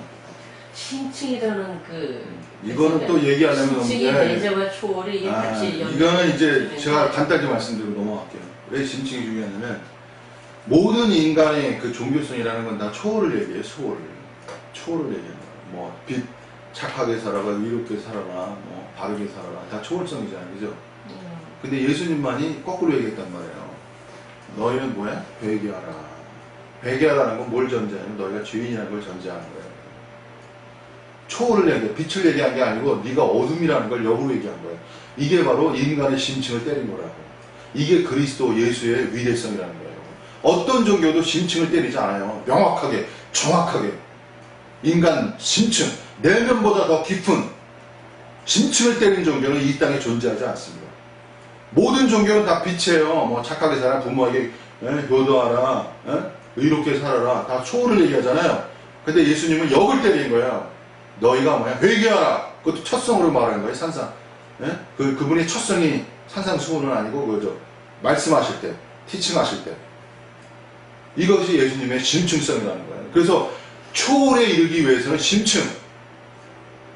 신칭이라는 이거는 또 얘기 안 하면 신칭의 내재와 초월이 같이 이거는 이제 제가 간단히 말씀드리고 넘어갈게요. 왜 신칭이 중요하냐면 모든 인간의 그 종교성이라는 건 다 초월을 얘기해요. 초월을 얘기해요. 뭐 빛 착하게 살아라, 이롭게 살아라, 뭐 바르게 살아라, 다 초월성이잖아요, 그죠? 근데 예수님만이 거꾸로 얘기했단 말이에요. 너희는 뭐야? 회개하라. 회개하라는 건 뭘 전제하냐면 너희가 죄인이라는 걸 전제하는 거예요. 초월을 얘기해, 빛을 얘기한 게 아니고 네가 어둠이라는 걸 역으로 얘기한 거예요. 이게 바로 인간의 심층을 때린 거라고. 이게 그리스도 예수의 위대성이라는 거예요. 어떤 종교도 심층을 때리지 않아요. 명확하게, 정확하게. 인간 심층, 내면보다 더 깊은 심층을 때린 종교는 이 땅에 존재하지 않습니다. 모든 종교는 다 빛이에요. 뭐 착하게 살아, 부모에게 효도하라, 의롭게 살아라, 다 초월을 얘기하잖아요. 근데 예수님은 역을 때린 거예요. 너희가 뭐야? 회개하라. 그것도 첫성으로 말하는 거예요. 산상. 그분의 첫성이 산상수훈은 아니고 그죠. 말씀하실 때, 티칭하실 때. 이것이 예수님의 심층성이라는 거예요. 그래서 초월에 이르기 위해서는 심층.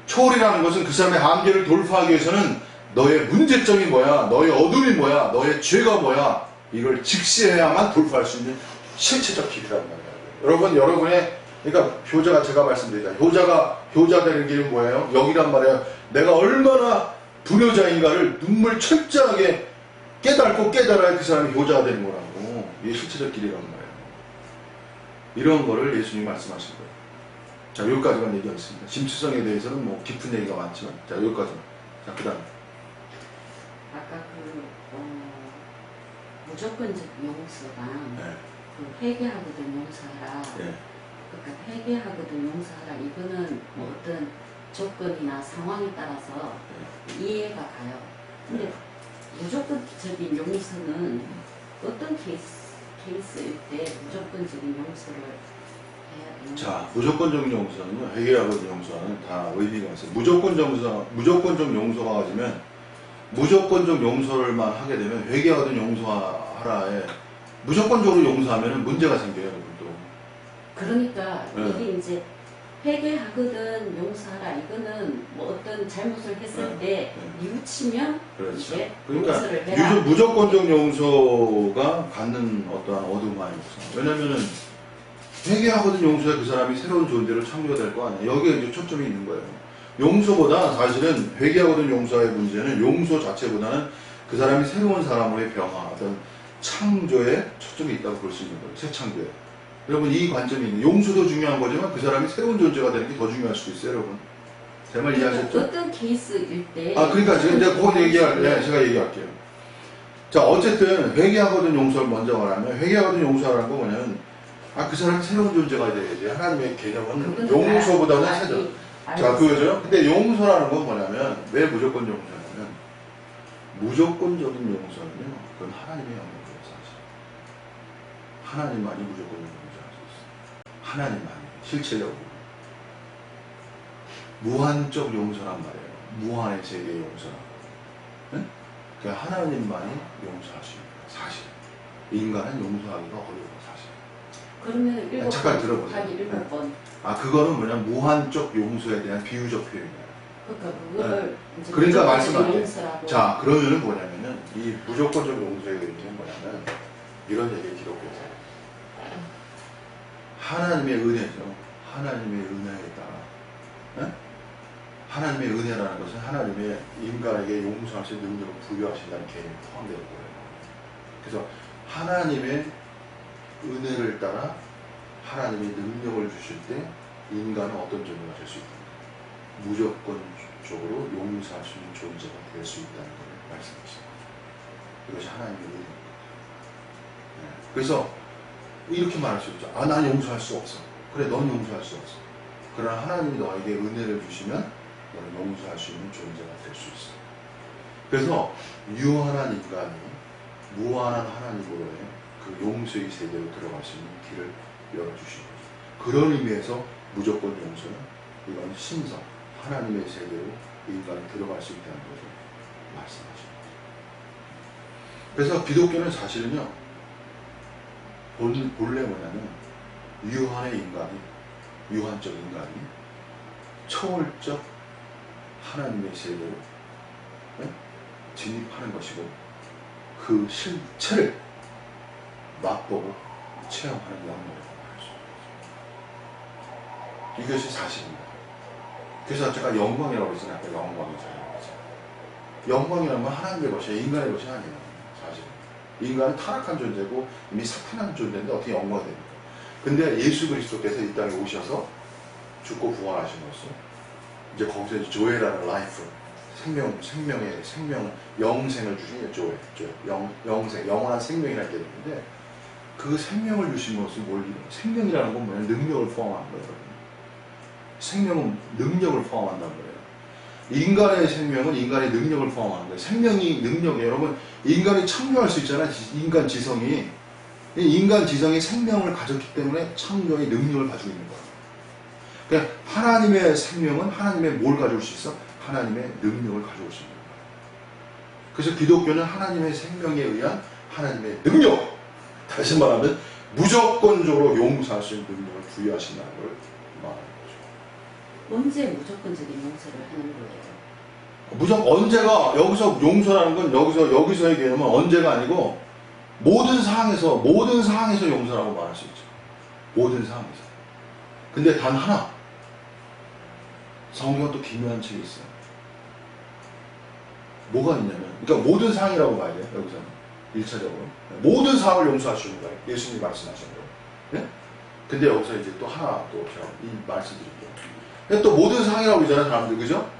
초월이라는 것은 그 사람의 한계를 돌파하기 위해서는 너의 문제점이 뭐야, 너의 어둠이 뭐야, 너의 죄가 뭐야, 이걸 직시해야만 돌파할 수 있는 실체적 길이란 말이에요. 여러분의, 그러니까 효자가, 제가 말씀드리자, 효자 되는 길은 뭐예요? 여기란 말이에요. 내가 얼마나 불효자인가를 눈물 철저하게 깨닫고 깨달아야 그 사람이 효자가 되는 거라고. 이게 실체적 길이란 말이에요. 이런 거를 예수님이 말씀하신 거예요. 자, 여기까지만 얘기하겠습니다. 심취성에 대해서는 뭐 깊은 얘기가 많지만, 자, 여기까지만. 자, 그 다음. 아까 무조건적 용서랑 회개하거든 용서하라. 그러니까 회개하거든 용서하라. 이거는 뭐 어떤 조건이나 상황에 따라서 이해가 가요. 근데 무조건적인 용서는 어떤 케이스일 때 무조건적인 용서를 해야 되는 자, 무조건적 용서는요, 회개하거든 용서는 다 의미가 있어요. 무조건적 용서가 가지면, 무조건적 용서를만 하게 되면 회개하거든 용서하라에 무조건적으로 용서하면 문제가 생겨요, 여러분도. 그러니까 네. 이게 이제 회개하거든 용서하라 이거는 뭐 어떤 잘못을 했을 때 뉘우치면 그렇죠. 이제 그러니까 용서를 해라. 무조건적 용서가 갖는 어떠한 어둠이 없어. 왜냐면은 회개하거든 용서해 그 사람이 새로운 존재로 창조가 될 거 아니야. 여기에 이제 초점이 있는 거예요. 용서보다 사실은 회개하거든 용서의 문제는 용서 자체보다는 그 사람이 새로운 사람으로의 변화, 어떤 창조에 초점이 있다고 볼 수 있는 거예요. 새 창조에. 여러분 이 관점이 있는 용서도 중요한 거지만 그 사람이 새로운 존재가 되는 게 더 중요할 수도 있어요, 여러분. 제 말 이해하셨죠? 어떤 케이스일 때 그러니까 지금 제가 그거 제가 얘기할게요. 자, 어쨌든 회개하거든 용서를 먼저 말하면 회개하거든 용서라는 거 뭐냐면 그 사람이 새로운 존재가 돼야지. 하나님의 개념은 용서보다는 새로. 자, 그거죠. 근데 용서라는 건 뭐냐면 왜 무조건 용서냐면 무조건적인 용서는요. 그건 하나님의 영역이에요, 사실. 하나님만이 무조건 용서할 수 있어요. 하나님만이 실체적으로. 무한적 용서란 말이에요. 무한의 세계의 용서란. 네? 그러니까 하나님만이 용서하십니다. 사실. 인간은 용서하기가 어려워, 사실. 그러면 일곱 잠깐 번 들어보세요. 곱하기 일곱 번. 그거는 뭐냐면 무한적 용서에 대한 비유적 표현이에요. 그러니까 그걸 이제 그러니까 무조건적 말씀할게요. 용서라고. 자, 그러면은 뭐냐면은 이 무조건적 용서의 의미는 뭐냐면 이런 얘기를 기록해서 하나님의 은혜죠. 하나님의 은혜에 따라 하나님의 은혜라는 것은 하나님의 인간에게 용서할 수 있는 능력을 부여하신다는 개념이 포함되어 있고요. 그래서 하나님의 은혜를 따라 하나님의 능력을 주실 때 인간은 어떤 존재가 될 수 있다. 무조건적으로 용서할 수 있는 존재가 될 수 있다는 것을 말씀하십니다. 이것이 하나님의 은혜입니다. 그래서 이렇게 말할 수 있죠. 난 용서할 수 없어. 그래, 넌 용서할 수 없어. 그러나 하나님이 너에게 은혜를 주시면 너는 용서할 수 있는 존재가 될 수 있어. 그래서 유한한 인간이 무한한 하나님으로의 그 용서의 세계로 들어갈 수 있는 길을 열어주신 거죠. 그런 의미에서 무조건 용서는 이건 신성, 하나님의 세계로 인간이 들어갈 수 있다는 것을 말씀하십니다. 그래서 기독교는 사실은요, 본래 뭐냐면 유한의 인간이, 유한적 인간이 초월적 하나님의 세계로 진입하는 것이고 그 실체를 맛보고 체험하는 영역이라고 말할 수 있습니다. 이것이 사실입니다. 그래서 제가 영광이라고 했잖아요. 영광이잖아요. 영광이라는 건 하나님의 것이에요. 인간의 것이 아니에요. 사실 인간은 타락한 존재고 이미 사탄한 존재인데 어떻게 영광이 됩니까? 근데 예수 그리스도께서 이 땅에 오셔서 죽고 부활하심으로써 이제 거기서 이제 조회라는 라이프, 영생을 주신 조회, 영생, 영원한 생명이라는 게 있는데 그 생명을 주심으로써 생명이라는 건 뭐냐면 능력을 포함하는 거예요. 생명은 능력을 포함한다는 거예요. 인간의 생명은 인간의 능력을 포함하는 거예요. 생명이 능력이에요. 여러분, 인간이 창조할 수 있잖아요. 인간 지성이 생명을 가졌기 때문에 창조의 능력을 가지고 있는 거예요. 그러니까 하나님의 생명은 하나님의 뭘 가져올 수 있어? 하나님의 능력을 가져올 수 있는 거예요. 그래서 기독교는 하나님의 생명에 의한 하나님의 능력, 다시 말하면 무조건적으로 용서할 수 있는 능력을 부여하신다는 걸 말하는 거죠. 언제 무조건적인 용서를 하는 거예요? 언제가, 여기서 용서라는 건 여기서의 개념은 언제가 아니고 모든 상황에서 용서라고 말할 수 있죠. 모든 상황에서. 근데 단 하나, 성경은 또 기묘한 책이 있어요. 뭐가 있냐면, 그러니까 모든 상황이라고 봐야 돼요. 여기서는 1차적으로 모든 상황을 용서할 수 있는 거예요. 예수님이 말씀하신 거예요. 네? 근데 여기서 이제 또 하나 또 제가 이 말씀드릴게요. 근데 또 모든 상황이라고 그러잖아요, 사람들, 그죠?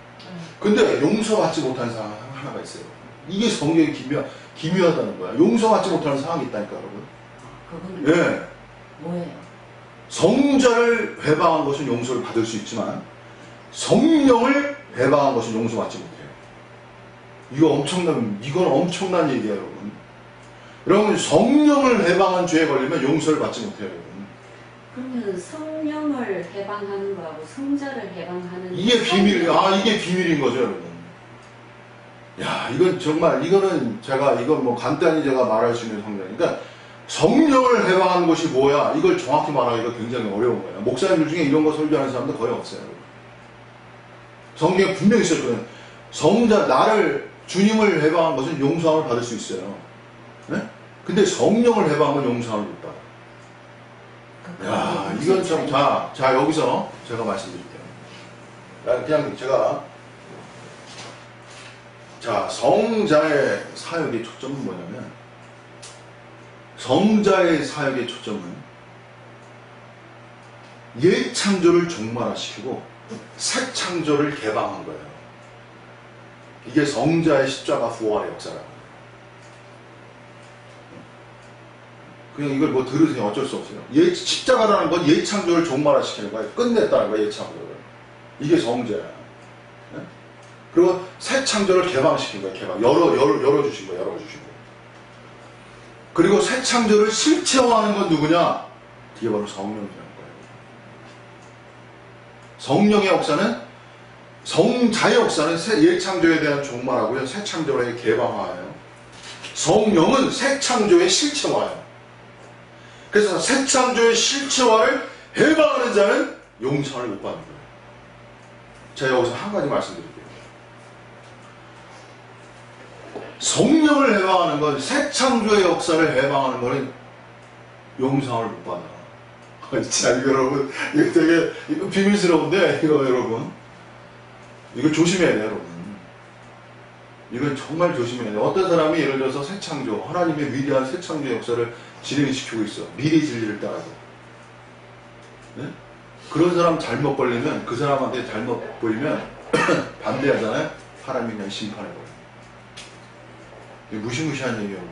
근데 용서받지 못하는 상황 하나가 있어요. 이게 성경이 기묘하다는 거야. 용서받지 못하는 상황이 있다니까, 여러분. 그거는 예. 뭐예요? 성자를 회방한 것은 용서를 받을 수 있지만 성령을 회방한 것은 용서받지 못해요. 이건 엄청난 얘기예요, 여러분. 여러분, 성령을 회방한 죄에 걸리면 용서를 받지 못해요, 여러분. 그러면 성령을 해방하는 거하고 성자를 해방하는 이게 비밀인 거죠, 여러분. 이건 정말, 이건 간단히 제가 말할 수 있는 성경. 그러니까, 성령을 해방하는 것이 뭐야? 이걸 정확히 말하기가 굉장히 어려운 거예요. 목사님들 중에 이런 거 설교하는 사람도 거의 없어요. 성경에 분명히 있었거든요. 나를 주님을 해방한 것은 용서함을 받을 수 있어요. 네? 근데 성령을 해방한 건 용서함을 못 받아. 야, 이건 참, 자, 여기서 제가 말씀드릴게요. 그냥 제가, 자, 성자의 사역의 초점은 뭐냐면, 성자의 사역의 초점은 옛 창조를 종말화시키고 새 창조를 개방한 거예요. 이게 성자의 십자가 부활의 역사라고. 그냥 이걸 뭐 들으세요. 어쩔 수 없어요. 십자가라는 건 옛 창조를 종말화시키는 거예요. 끝냈다는 거예요. 옛 창조를. 이게 성자야. 네? 그리고 새 창조를 개방시킨 거예요. 개방. 열어주신 거예요. 열어주신 거예요. 그리고 새 창조를 실체화하는 건 누구냐? 그게 바로 성령이라는 거예요. 성령의 역사는, 성자의 역사는 옛 창조에 대한 종말하고요. 새 창조의 개방화예요. 성령은 새 창조의 실체화예요. 그래서 새 창조의 실체화를 해방하는 자는 용서를 못 받는 거예요. 제가 여기서 한 가지 말씀드릴게요. 성령을 해방하는 건, 새 창조의 역사를 해방하는 거는 용서를 못 받아. 자, 이거 여러분, 이거 되게, 이거 비밀스러운데, 이거 여러분. 이거 조심해야 돼요, 여러분. 이건 정말 조심해야 돼요. 어떤 사람이 예를 들어서 새 창조, 하나님의 위대한 새 창조의 역사를 진행시키고 있어. 미래 진리를 따라서. 네? 그런 사람 잘못 걸리면, 그 사람한테 잘못 보이면 반대하잖아요? 하나님이 그냥 심판해버려요. 이거 무시무시한 얘기예요,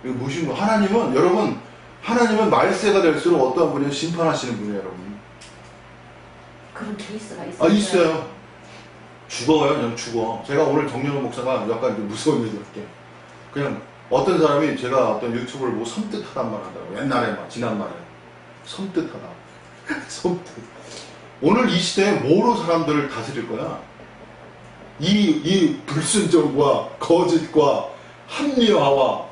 여러분. 이거 하나님은, 여러분, 하나님은 말세가 될수록 어떠한 분이 심판하시는 분이에요, 여러분. 그런 케이스가 있어요? 있어요. 죽어요, 그냥 죽어. 제가 오늘 정연호 목사가 약간 좀 무서운 얘기 할게요. 그냥 어떤 사람이 제가 어떤 유튜브를 보고 섬뜩하단 말 하더라고요. 옛날에 막, 지난말에. 섬뜩하다. 섬뜩. 오늘 이 시대에 뭐로 사람들을 다스릴 거야? 이 불순종과 거짓과 합리화와,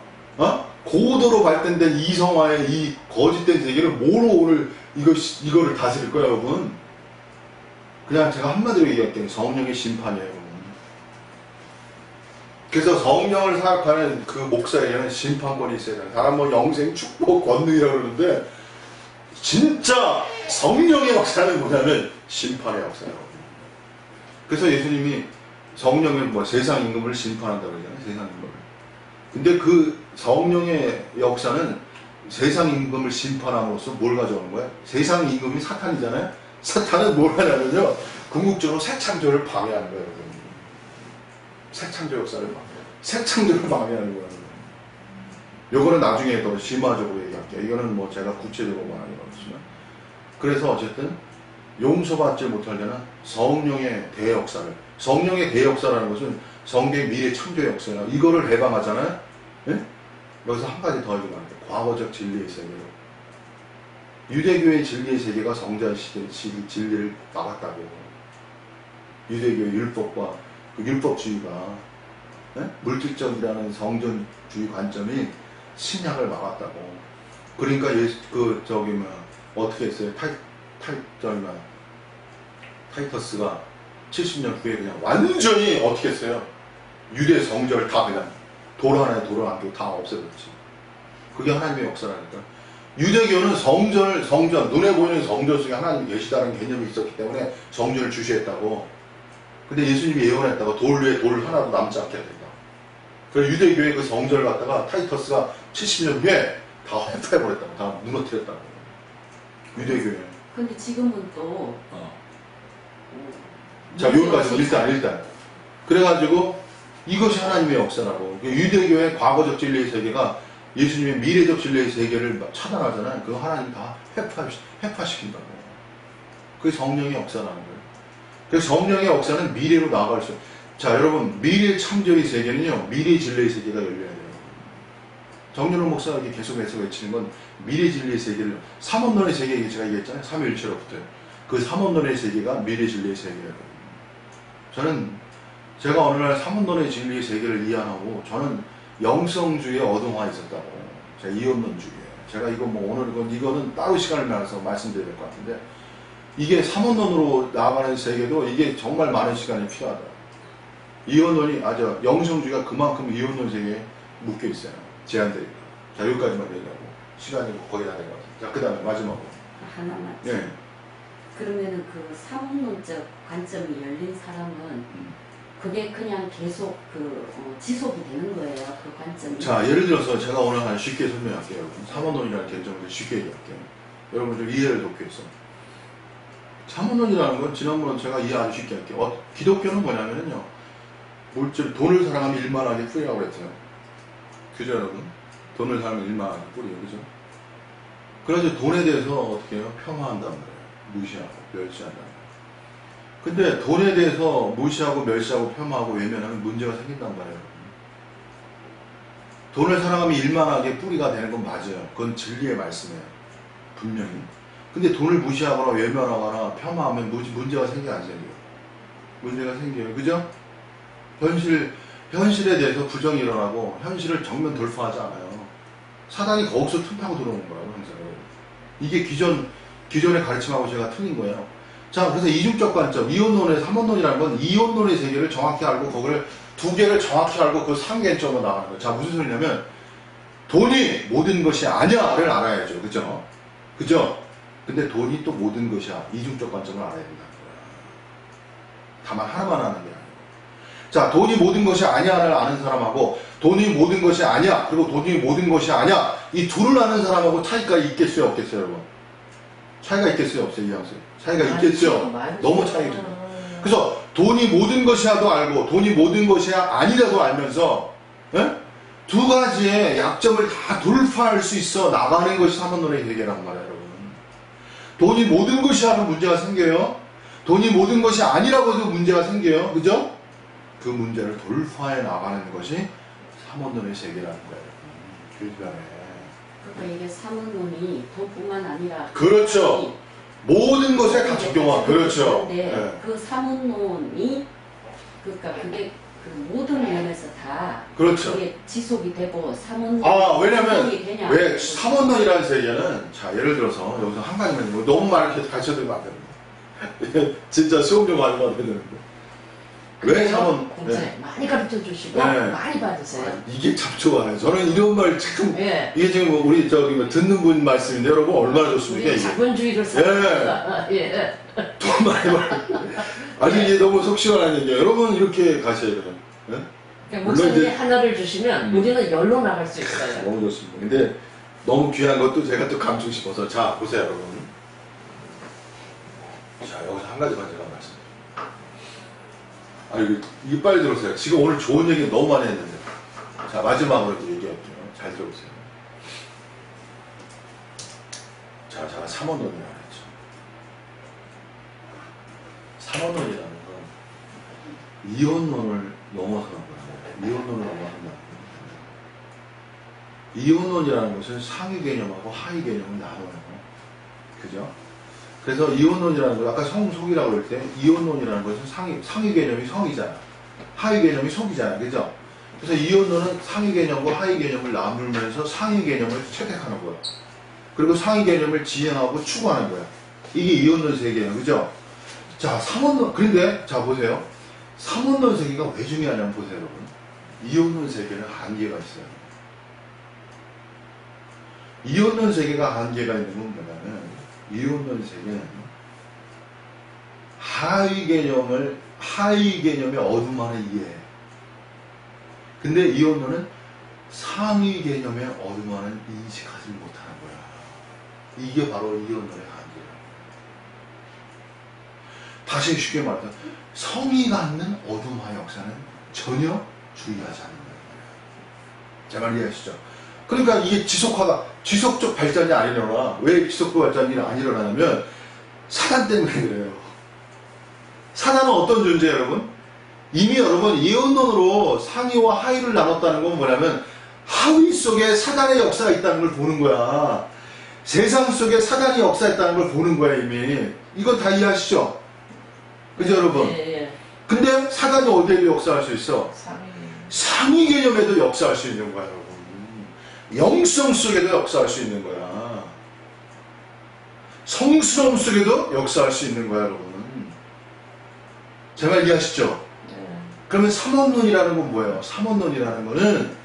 고도로 발전된 이성화의 이 거짓된 세계를 뭐로 오늘 이거를 다스릴 거야, 여러분? 그냥 제가 한마디로 얘기할게요. 성령의 심판이에요, 여러분. 그래서 성령을 사역하는 그 목사에게는 심판권이 있어야 돼요. 다른 뭐 영생, 축복, 권능이라고 그러는데, 진짜 성령의 역사는 뭐냐면 심판의 역사예요. 그래서 예수님이 성령의 세상 임금을 심판한다고 그러잖아요. 세상 임금을. 근데 그 성령의 역사는 세상 임금을 심판함으로써 뭘 가져오는 거예요? 세상 임금이 사탄이잖아요. 사탄은 뭘 하냐면요, 궁극적으로 새 창조를 방해하는 거예요, 여러분. 새 창조 역사를 새 창조를 방해하는 거예요. 요거는 나중에 더 심화적으로 얘기할게요. 이거는 뭐 제가 구체적으로 말하는 거지만. 그래서 어쨌든 용서받지 못할 때는 성령의 대역사를, 성령의 대역사라는 것은 성경의 미래 창조의 역사예요. 이거를 해방하잖아요. 네? 여기서 한 가지 더 얘기하면 돼요. 과거적 진리의 세계로. 유대교의 진리의 세계가 성자의 진리를 막았다고. 유대교의 율법과 그 율법주의가, 네? 물질적이라는 성전주의 관점이 신약을 막았다고. 그러니까 어떻게 했어요? 타이터스가 70년 후에 그냥 완전히 어떻게 했어요? 유대 성전을 다 그냥 돌 하나에 돌을 안고 다 없애버렸지. 그게 하나님의 역사라니까. 유대교는 성전, 눈에 보이는 성전 속에 하나님이 계시다는 개념이 있었기 때문에 성전을 주시했다고. 근데 예수님이 예언했다고 돌 위에 돌 하나도 남지 않게 해야 된다. 그래서 유대교의 그 성전을 갖다가 타이터스가 70년 후에 다 회파해버렸다고. 다 무너뜨렸다고. 유대교회. 근데 지금은 또. 자, 여기까지 일단. 그래가지고 이것이 하나님의 역사라고. 유대교의 과거적 진리의 세계가 예수님의 미래적 진리의 세계를 차단하잖아요. 그거 하나님 다 회파시킨다고. 그게 성령의 역사라는 거예요. 그래서 성령의 역사는 미래로 나아갈 수. 자, 여러분, 미래 창조의 세계는요, 미래 진리의 세계가 열려야 돼요. 정연호 목사가 계속해서 외치는 건 미래 진리의 세계를, 삼원론의 세계, 제가 얘기했잖아요. 삼위일체로부터. 그 삼원론의 세계가 미래 진리의 세계예요. 저는 제가 어느 날 삼원론의 진리의 세계를 이해하고, 저는 영성주의에 어둠화 있었다고. 제가 이혼론주의에. 제가 이거 뭐 오늘 이거는 따로 시간을 내서 말씀드려야 될 것 같은데, 이게 삼원론으로 나아가는 세계도 이게 정말 많은 시간이 필요하다. 이혼론이 영성주의가 그만큼 이혼론 세계에 묶여 있어요. 제한되니까. 자, 여기까지만 얘기하고 시간이 거의 다 된 것 같아요. 자, 그 다음에 마지막으로. 하나만. 예. 그러면은 그 사원론적 관점이 열린 사람은 그게 그냥 계속 지속이 되는 거예요. 그 관점이. 자, 예를 들어서 제가 오늘 쉽게 설명할게요. 여러분. 삼원론이라는 개념을 쉽게 얘기할게요. 여러분 좀 이해를 돕기 위해서. 삼원론이라는 건 지난번에 제가 이해 아주 쉽게 할게요. 기독교는 뭐냐면요. 물질, 돈을 사랑하면 일만하게 뿌리라고 그랬어요. 그죠, 여러분? 돈을 사랑하면 일만하게 뿌리요. 그죠? 그래서 돈에 대해서 어떻게 해요? 폄하한단 말이에요. 무시하고, 멸시한단 말이에요. 근데 돈에 대해서 무시하고, 멸시하고, 폄하하고, 외면하면 문제가 생긴단 말이에요. 돈을 사랑하면 일만하게 뿌리가 되는 건 맞아요. 그건 진리의 말씀이에요. 분명히. 근데 돈을 무시하거나, 외면하거나, 폄하하면 문제가 생겨요, 안 생겨요? 문제가 생겨요. 그죠? 현실에 대해서 부정이 일어나고 현실을 정면 돌파하지 않아요. 사단이 거기서 틈타고 들어오는 거라고 항상. 이게 기존의 가르침하고 제가 틀린 거예요. 자, 그래서 이중적 관점, 이혼론의 삼원론이라는 건 이혼론의 세계를 정확히 알고 거기를 두 개를 정확히 알고 그 상계점으로 나가는 거예요. 자, 무슨 소리냐면 돈이 모든 것이 아니야를 알아야죠. 그죠? 그죠? 근데 돈이 또 모든 것이야. 이중적 관점을 알아야 된다는 거야. 다만 하나만 아는 게 아니에요. 자, 돈이 모든 것이 아니야를 아는 사람하고 돈이 모든 것이 아니야, 그리고 돈이 모든 것이 아니야, 이 둘을 아는 사람하고 차이가 있겠어요, 없겠어요, 여러분? 차이가 있겠어요, 없어요, 이해하세요? 차이가 있겠죠? 너무 차이가 있죠. 그래서 돈이 모든 것이야도 알고 돈이 모든 것이야 아니라도 알면서 두 가지의 약점을 다 돌파할 수 있어 나가는 것이 삼원론의 세계란 말이에요, 여러분. 돈이 모든 것이야도 문제가 생겨요. 돈이 모든 것이 아니라고 해도 문제가 생겨요. 그죠? 그 문제를 돌파해 나가는 것이 삼원론의 세계라는 거예요. 그러니까 이게 삼원론이 돈뿐만 아니라 그렇죠. 모든 것에 다 적용하. 그렇죠. 그런데 네. 그 삼원론이 그러니까 그게 그 모든 면에서 다 그렇죠. 그게 지속이 되고 삼원론. 왜냐면 왜 삼원론이라는 세계는 자 예를 들어서 여기서 한 가지만 너무 많이 가르쳐 드리면 안 됩니다. 진짜 수업 좀 많이 받아야 되는데. 왜 삼원? 네. 많이 가르쳐 주시고 네. 많이 받으세요. 이게 참 좋아요. 저는 이런 말 지금 네. 이게 지금 우리 듣는 분 말씀인데 여러분 얼마나 좋습니까? 우리 자본주의를 살아갑니다. 예. 돈 많이 아주 이게 너무 속 시원한 얘기예요. 여러분 이렇게 가셔야 돼요. 네? 그러니까 목사님이 하나를 주시면 우리는 열로 나갈 수 있어요. 너무 좋습니다. 근데 너무 귀한 것도 제가 또 감추고 싶어서 자 보세요 여러분. 자 여기서 한 가지만 제가 말씀드릴게요. 이게 빨리 들어오세요. 지금 오늘 좋은 얘기 너무 많이 했는데. 자, 마지막으로 얘기할게요. 잘 들어보세요. 자, 제가 삼원론이라고 했죠. 삼원론이라는 건 이혼론을 넘어서는 거예요. 이혼론을 넘어선다. 이혼론이라는 것은 상위 개념하고 하위 개념을 나눠요. 그죠? 그래서 이혼론이라는 거, 아까 성속이라고 그럴 때 이혼론이라는 것은 상위 개념이 성이잖아. 하위 개념이 속이잖아. 그죠? 그래서 이혼론은 상위 개념과 하위 개념을 나누면서 상위 개념을 채택하는 거야. 그리고 상위 개념을 지향하고 추구하는 거야. 이게 이혼론 세계예요. 그죠? 자, 삼원론, 그런데, 자, 보세요. 삼원론 세계가 왜 중요하냐면 보세요, 여러분. 이혼론 세계는 한계가 있어요. 이혼론 세계가 한계가 있는 건 뭐냐면, 이혼론 세계는 하위 개념의 어둠만을 이해해. 근데 이혼론은 상위 개념의 어둠만을 인식하지 못하는 거야. 이게 바로 이혼론의 한계야. 다시 쉽게 말해서 성이 갖는 어둠화 역사는 전혀 주의하지 않는 거야. 제 말 이해하시죠? 그러니까 이게 지속적 발전이 안 일어나. 왜 지속적 발전이 안 일어나냐면 사단 때문에 그래요. 사단은 어떤 존재예요, 여러분? 이미 여러분 이혼론으로 상위와 하위를 나눴다는 건 뭐냐면 하위 속에 사단의 역사가 있다는 걸 보는 거야. 세상 속에 사단이 역사했다는 걸 보는 거야 이미. 이건 다 이해하시죠? 그죠 여러분? 예. 근데 사단이 어디에 역사할 수 있어? 상위 개념에도 역사할 수 있는 거야, 여러분. 영성 속에도 역사할 수 있는 거야. 성스러움 속에도 역사할 수 있는 거야, 여러분. 제 말 이해하시죠? 그러면 삼원론이라는 건 뭐예요? 삼원론이라는 거는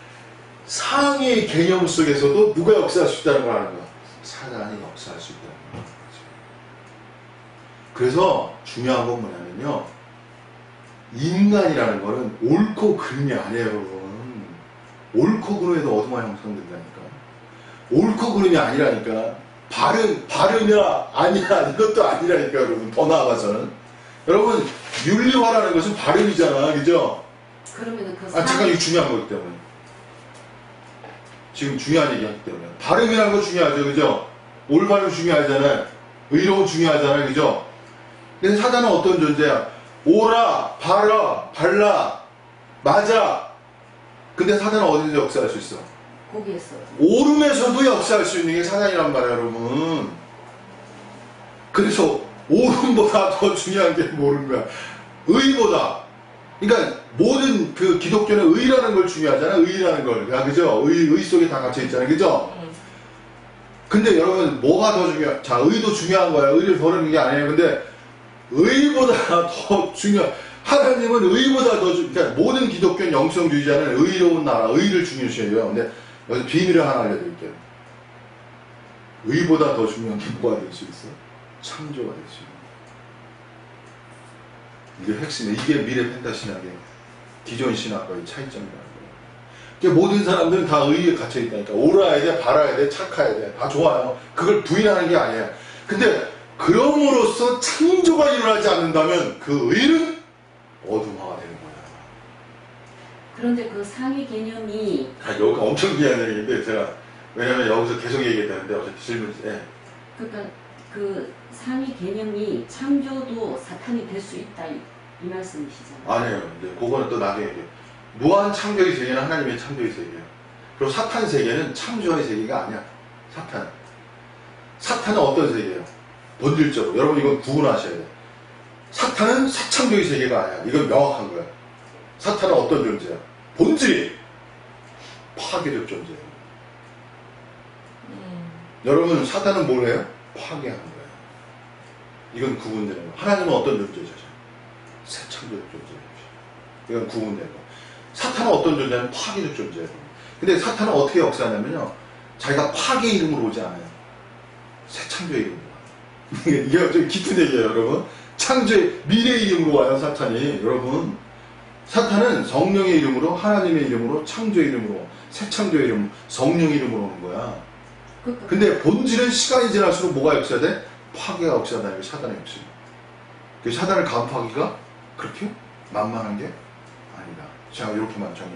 상위 개념 속에서도 누가 역사할 수 있다는 걸 아는 거야. 사단이 역사할 수 있다는 거야. 그래서 중요한 건 뭐냐면요. 인간이라는 거는 옳고 그름이 아니에요, 여러분. 옳고 그름에도 어둠화 형성된다니까. 옳고 그름이 아니라니까. 바르냐, 아니야, 이것도 아니라니까, 여러분. 더 나아가서는. 여러분, 윤리화라는 것은 발음이잖아, 그죠? 그러면은 그 잠깐, 이거 중요한 거기 때문에. 지금 중요한 얘기 하기 때문에. 발음이라는 거 중요하죠, 그죠? 올바름 중요하잖아요. 의로움 중요하잖아요, 그죠? 근데 사단은 어떤 존재야? 옳아, 발라, 맞아. 근데 사단은 어디서 역사할 수 있어? 거기에서. 옳음에서도 역사할 수 있는 게 사단이란 말이야, 여러분. 그래서 옳음보다 더 중요한 게 모르는 거야. 의보다. 그러니까 모든 그 기독교는 의라는 걸 중요하잖아. 의라는 걸. 그죠? 의 속에 다 갇혀 있잖아요. 그죠? 근데 여러분 뭐가 더 중요해? 자, 의도 중요한 거야. 의를 버리는 게 아니에요. 근데 의보다 더 중요한, 하나님은 의보다 더 그러니까 모든 기독교는 영성주의자는 의로운 나라, 의를 중요시해요. 근데 여기서 비밀을 하나 알려드릴게요. 의보다 더 중요한 게 뭐가 될 수 있어? 창조가 될 수 있는. 이게 핵심이에요. 이게 미래 펜타신학의 기존 신학과의 차이점이라는 거예요. 그러니까 모든 사람들은 다 의에 갇혀 있다니까. 옳아야 돼, 바라야 돼, 착해야 돼. 다 좋아요. 그걸 부인하는 게 아니에요. 근데 그럼으로써 창조가 일어나지 않는다면 그 의는 어둠화가 되는 거야. 그런데 그 상위 개념이 여기가 엄청 귀한 얘기인데 제가 왜냐면 여기서 계속 얘기했다는데 어차피 질문. 그러니까 그 상위 개념이 창조도 사탄이 될 수 있다 이 말씀이시잖아요. 아니에요. 이제 그거는 또 나중에 얘기해요. 무한 창조의 세계는 하나님의 창조의 세계예요. 그리고 사탄 세계는 창조의 세계가 아니야. 사탄은 어떤 세계예요? 본질적으로. 여러분 이건 구분하셔야 돼요. 사탄은 사창조의 세계가 아니야. 이건 명확한 거야. 사탄은 어떤 존재야? 본질이 파괴력 존재예요. 여러분 사탄은 뭘 해요? 파괴하는 거예요. 이건 구분되는 거예요. 하나님은 어떤 존재죠? 새 창조적 존재예요. 이건 구분되는 거예요. 사탄은 어떤 존재냐면 파괴적 존재예요. 근데 사탄은 어떻게 역사하냐면요. 자기가 파괴 이름으로 오지 않아요. 새 창조의 이름으로 와요. 이게 좀 깊은 얘기예요, 여러분. 창조의 미래 이름으로 와요, 사탄이. 여러분. 사탄은 성령의 이름으로, 하나님의 이름으로, 창조의 이름으로, 새 창조의 이름, 성령 이름으로 오는 거야. 근데 본질은 시간이 지날수록 뭐가 역사돼? 파괴가 역사다는 게 사단의 역사예요. 그 사단을 간파하기가 그렇게 만만한 게 아니다. 자, 이렇게만 정해.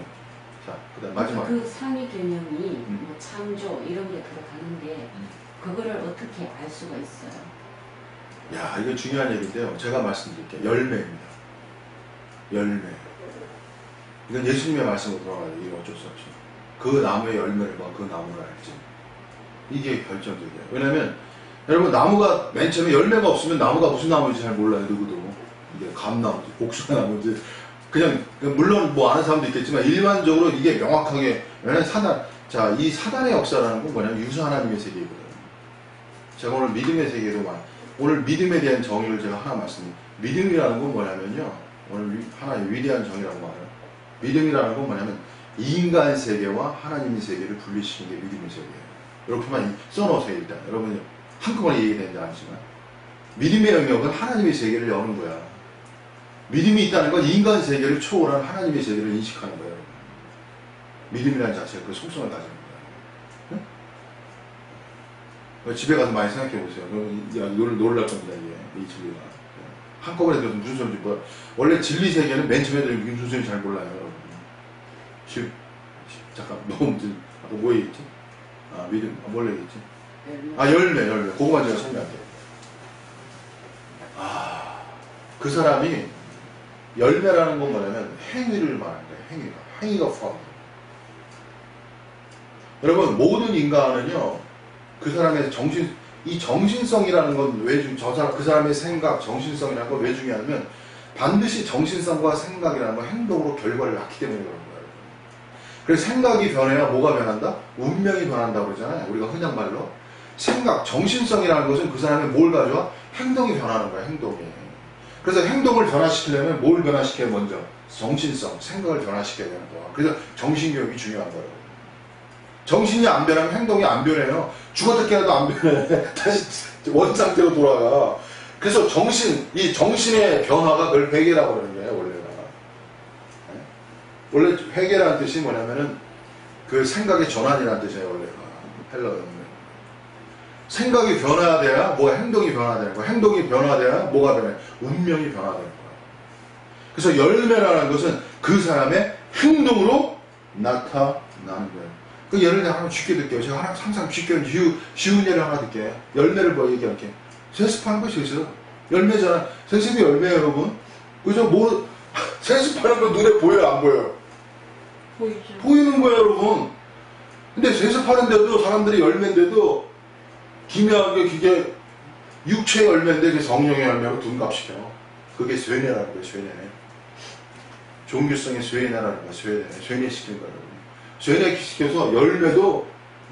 자, 그 다음 마지막. 그 상위 개념이 뭐 창조 이런 게 들어가는데 그거를 어떻게 알 수가 있어요? 야, 이게 중요한 얘기인데요. 제가 말씀드릴게요. 열매입니다. 열매. 이건 예수님의 말씀으로 돌아가요. 이게 어쩔 수 없이. 그 나무의 열매를 봐, 그 나무를 알지. 이게 결정적이에요. 왜냐면 여러분 나무가 맨 처음에 열매가 없으면 나무가 무슨 나무인지 잘 몰라요. 누구도. 이게 감나무인지 복숭아 나무인지 그냥 물론 뭐 아는 사람도 있겠지만 일반적으로 이게 명확하게. 왜냐면 이 사단의 역사라는 건 뭐냐면 유수 하나님의 세계거든요. 제가 오늘 믿음의 세계로 오늘 믿음에 대한 정의를 제가 하나 말씀드립니다. 믿음이라는 건 뭐냐면요. 오늘 하나의 위대한 정의라고 말해요. 믿음이라는 건 뭐냐면 인간 세계와 하나님의 세계를 분리시키는 게 믿음의 세계예요. 이렇게만 써놓으세요. 일단 여러분이 한꺼번에 얘기되는지 아시지만 믿음의 영역은 하나님의 세계를 여는 거야. 믿음이 있다는 건 인간 세계를 초월한 하나님의 세계를 인식하는 거예요. 여러분. 믿음이라는 자체가 그 속성을 가지는 거야. 응? 집에 가서 많이 생각해 보세요. 놀랄 겁니다. 이 진리가. 한꺼번에 들어서 무슨 소리인지 뭐야. 원래 진리 세계는 맨 처음에 들으면 무슨 소리인지 잘 몰라요. 여러분. 잠깐 너무 아까 뭐 얘기했지? 믿음, 뭘 얘기했지? 열매. 그거만 제가 설명할게요. 그 사람이 열매라는 건 뭐냐면 행위를 말하는 거예요. 행위가 포함돼요. 여러분 모든 인간은요 그 사람의 이 정신성이라는 건 왜 그 사람의 생각, 정신성이라는 건 왜 중요하냐면 반드시 정신성과 생각이라는 건 행동으로 결과를 낳기 때문에 그런 거예요. 그래서 생각이 변해야 뭐가 변한다? 운명이 변한다고 그러잖아요. 우리가 흔한 말로. 생각, 정신성이라는 것은 그 사람이 뭘 가져와? 행동이 변하는 거야, 행동이. 그래서 행동을 변화시키려면 뭘 변화시켜야 먼저? 정신성, 생각을 변화시켜야 되는 거야. 그래서 정신교육이 중요한 거예요. 정신이 안 변하면 행동이 안 변해요. 죽어도 깨어도 안 변해. 다시 원상태로 돌아가. 그래서 이 정신의 변화가 그걸 회개라고 그러는 거예요, 원래가. 원래 회개라는 뜻이 뭐냐면은 그 생각의 전환이라는 뜻이에요, 원래가. 헬러어는. 생각이 변화돼야 뭐 행동이 변화되는 거야. 행동이 변화돼야 뭐가 변해? 운명이 변화되는 거야. 그래서 열매라는 것은 그 사람의 행동으로 나타나는 거예요. 그 예를 들어 하나 쉽게 들게요. 제가 항상 쉽게 쉬운 예를 하나 들게요. 열매를 뭐 얘기할게요. 세습하는 것이 있어요. 열매잖아. 세습이 열매예요, 여러분. 그죠? 뭐 세습하는 거 눈에 보여요, 안 보여요? 보이죠. 보이는 거예요, 여러분. 근데 세습하는데도 사람들이 열매인데도 기묘하게 그게 육체의 열매인데 그게 성령의 열매로 둔갑시켜. 그게 쇠뇌라는 거예요, 쇠뇌. 종교성의 쇠뇌라는 거예요, 쇠뇌. 쇠뇌시키는 거예요. 쇠뇌시켜서 열매도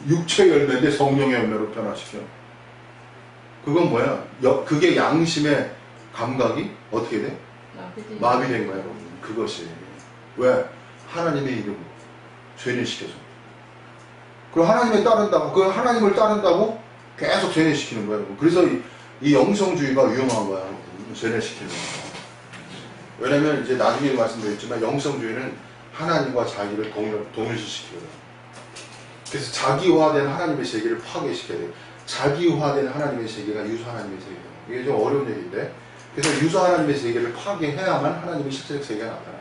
육체의 열매인데 성령의 열매로 변화시켜. 그건 뭐야? 그게 양심의 감각이 어떻게 돼? 마비된 거예요, 여러분. 그것이. 왜? 하나님의 이름으로 쇠뇌시켜서. 그리고 하나님을 따른다고, 그 하나님을 따른다고 계속 쇠뇌시키는 거예요. 그래서 이 영성주의가 위험한 거야. 쇠뇌시키는 거. 왜냐면 이제 나중에 말씀드렸지만 영성주의는 하나님과 자기를 동일시키거든. 그래서 자기화된 하나님의 세계를 파괴시켜야 돼요. 자기화된 하나님의 세계가 유사 하나님의 세계예요. 이게 좀 어려운 얘기인데, 그래서 유사 하나님의 세계를 파괴해야만 하나님의 실제적 세계가 나타나요.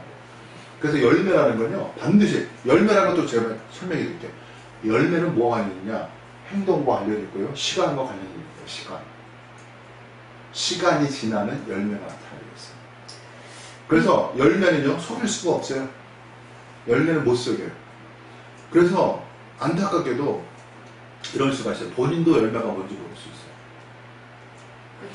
그래서 열매라는 건요, 반드시 열매라는 것도 제가 설명해 드릴게요. 열매는 뭐가 있느냐? 행동과 관련이 있고요, 시간과 관련이 있고요. 시간이 지나면 열매가 나타나겠어요. 그래서 열매는요, 속일 수가 없어요. 열매는 못 속여요. 그래서 안타깝게도 이럴 수가 있어요. 본인도 열매가 뭔지 모를 수